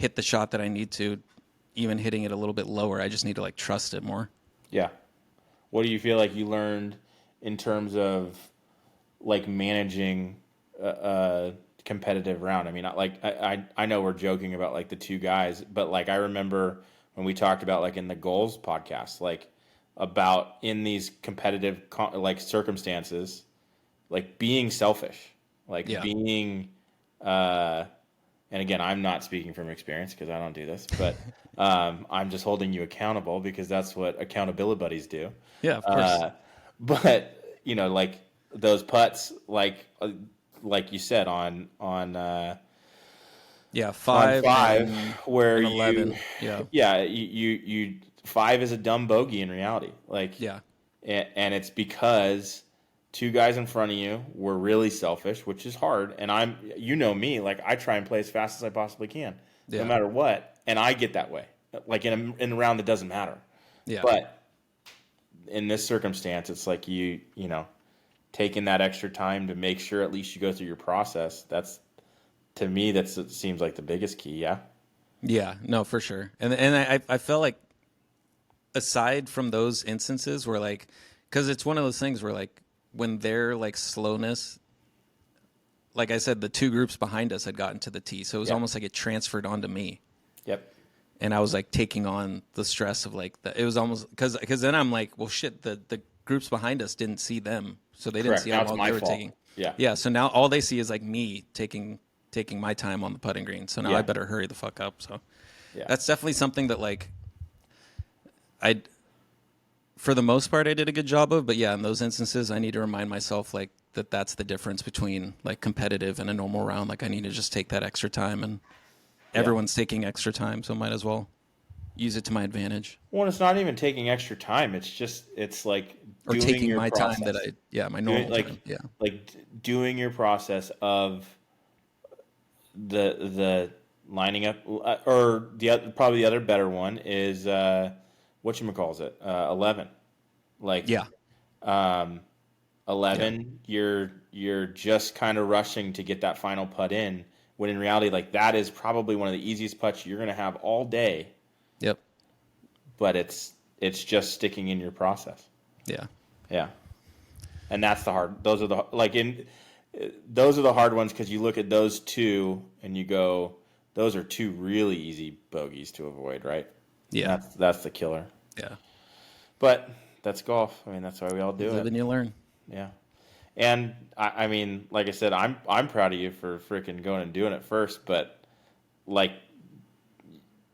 hit the shot that I need to, even hitting it a little bit lower. I just need to like trust it more. Yeah. What do you feel like you learned in terms of like managing a competitive round? I mean, I know we're joking about like the two guys, but like I remember when we talked about like in the goals podcast, like about in these competitive like circumstances, like being selfish, like being, and again, I'm not speaking from experience because I don't do this, but I'm just holding you accountable because that's what accountability buddies do. Yeah, of course. But you know, like those putts, like you said on 5 5 where and 11. you 5 is a dumb bogey in reality. Like and it's because two guys in front of you were really selfish, which is hard. And you know me, like I try and play as fast as I possibly can, no matter what. And I get that way, like in a round that doesn't matter. Yeah. But in this circumstance, it's like you know, taking that extra time to make sure at least you go through your process. That's, to me, it seems like the biggest key. Yeah. Yeah. No, for sure. And I felt like aside from those instances where like, because it's one of those things where like when their like slowness, like I said, the two groups behind us had gotten to the tee, so it was almost like it transferred onto me. Yep. And I was like taking on the stress of like it was almost because then I'm like, well, shit, the groups behind us didn't see them, so they didn't see how long they were taking. Yeah. Yeah. So now all they see is like me taking my time on the putting green. So now I better hurry the fuck up. So that's definitely something that like for the most part I did a good job of, but yeah, in those instances I need to remind myself like that's the difference between like competitive and a normal round. Like I need to just take that extra time, and everyone's taking extra time, so might as well use it to my advantage. Well, it's not even taking extra time. It's like or doing taking your my process. time that my normal time. Yeah. Like doing your process of the lining up, or probably the other better one is whatchamacalls it, 11. Like 11, you're just kind of rushing to get that final putt in, when in reality, like that is probably one of the easiest putts you're going to have all day. Yep. But it's just sticking in your process. Yeah. Yeah. And that's the hard. Those are the hard ones, because you look at those two and you go, those are two really easy bogeys to avoid, right? Yeah. That's the killer. Yeah. But that's golf. I mean, that's why we all do it. Live and you learn. Yeah. And I mean, like I said, I'm proud of you for freaking going and doing it first, but like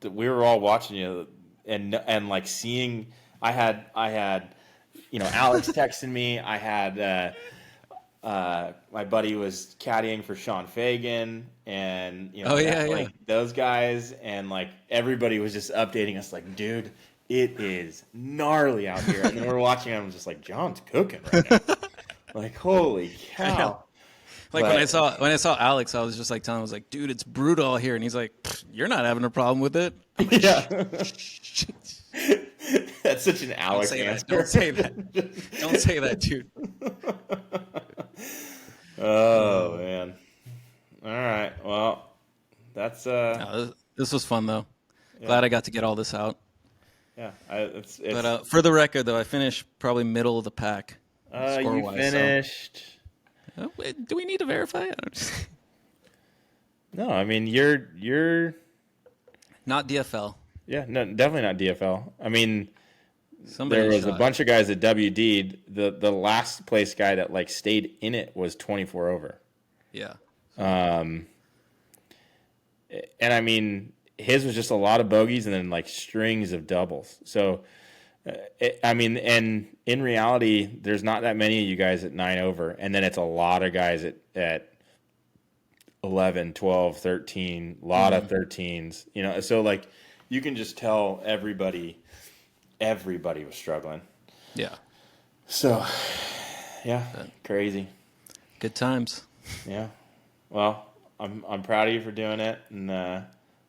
we were all watching you and like seeing, I had you know, Alex texting me. I had my buddy was caddying for Sean Fagan, and you know, those guys, and like everybody was just updating us like, dude, it is gnarly out here. And then we're watching and I'm just like, John's cooking right now. Like, holy cow. Like when I saw Alex, I was just like telling him, I was like, dude, it's brutal out here. And he's like, you're not having a problem with it. Like, yeah. That's such an Alex answer. Don't say that. Don't say that, dude. Oh, man. All right. Well, that's no, this was fun though. Yeah. Glad I got to get all this out. Yeah. But for the record though, I finished probably middle of the pack. You finished. So. Do we need to verify? No, I mean you're not DFL. Yeah, no, definitely not DFL. I mean, there was a bunch of guys that WD'd. The last place guy that like stayed in it was 24 over. Yeah. And I mean, his was just a lot of bogeys and then like strings of doubles. So. I mean, and in reality, there's not that many of you guys at 9 over, and then it's a lot of guys at 11, 12, 13, a lot of 13s, you know, so like you can just tell everybody was struggling. Yeah. So, yeah, crazy. Good times. Yeah. Well, I'm proud of you for doing it, and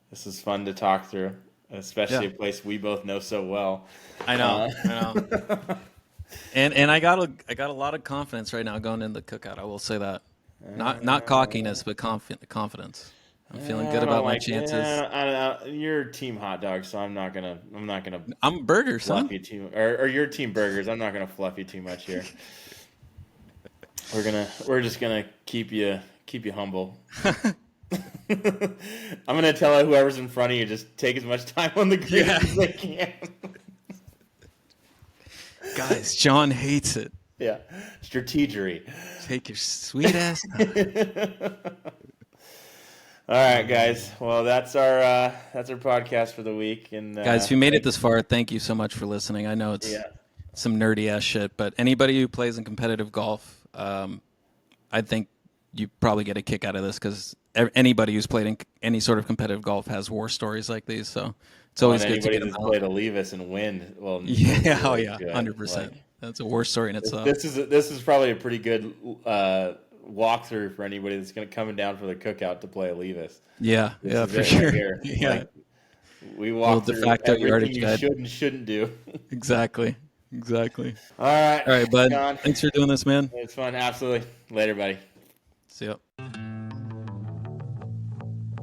this is fun to talk through. Especially a place we both know so well. I know. And I got a lot of confidence right now going into the cookout. I will say that. Not cockiness, but confidence. I'm feeling good about my chances. You're team hot dog, so I'm not gonna I'm burger, fluff son. you too, or you're team burgers. I'm not gonna fluff you too much here. We're just gonna keep you humble. I'm gonna tell whoever's in front of you, just take as much time on the grid as they can. Guys, John hates it. Yeah, strategery. Take your sweet ass time. All right, guys. Well, that's our podcast for the week. And guys, if you made it this far, thank you so much for listening. I know it's some nerdy ass shit, but anybody who plays in competitive golf, I think you probably get a kick out of this because anybody who's played in any sort of competitive golf has war stories like these. So it's always good to get them out. Anybody that's played a Levis and win, well, yeah, 100%. That's a war story in itself. This is probably a pretty good walkthrough for anybody that's going to coming down for the cookout to play a Levis. Yeah, for sure. Right yeah, like, we walk through everything you should and shouldn't do. Exactly. All right, bud. John. Thanks for doing this, man. It's fun. Absolutely. Later, buddy. See ya.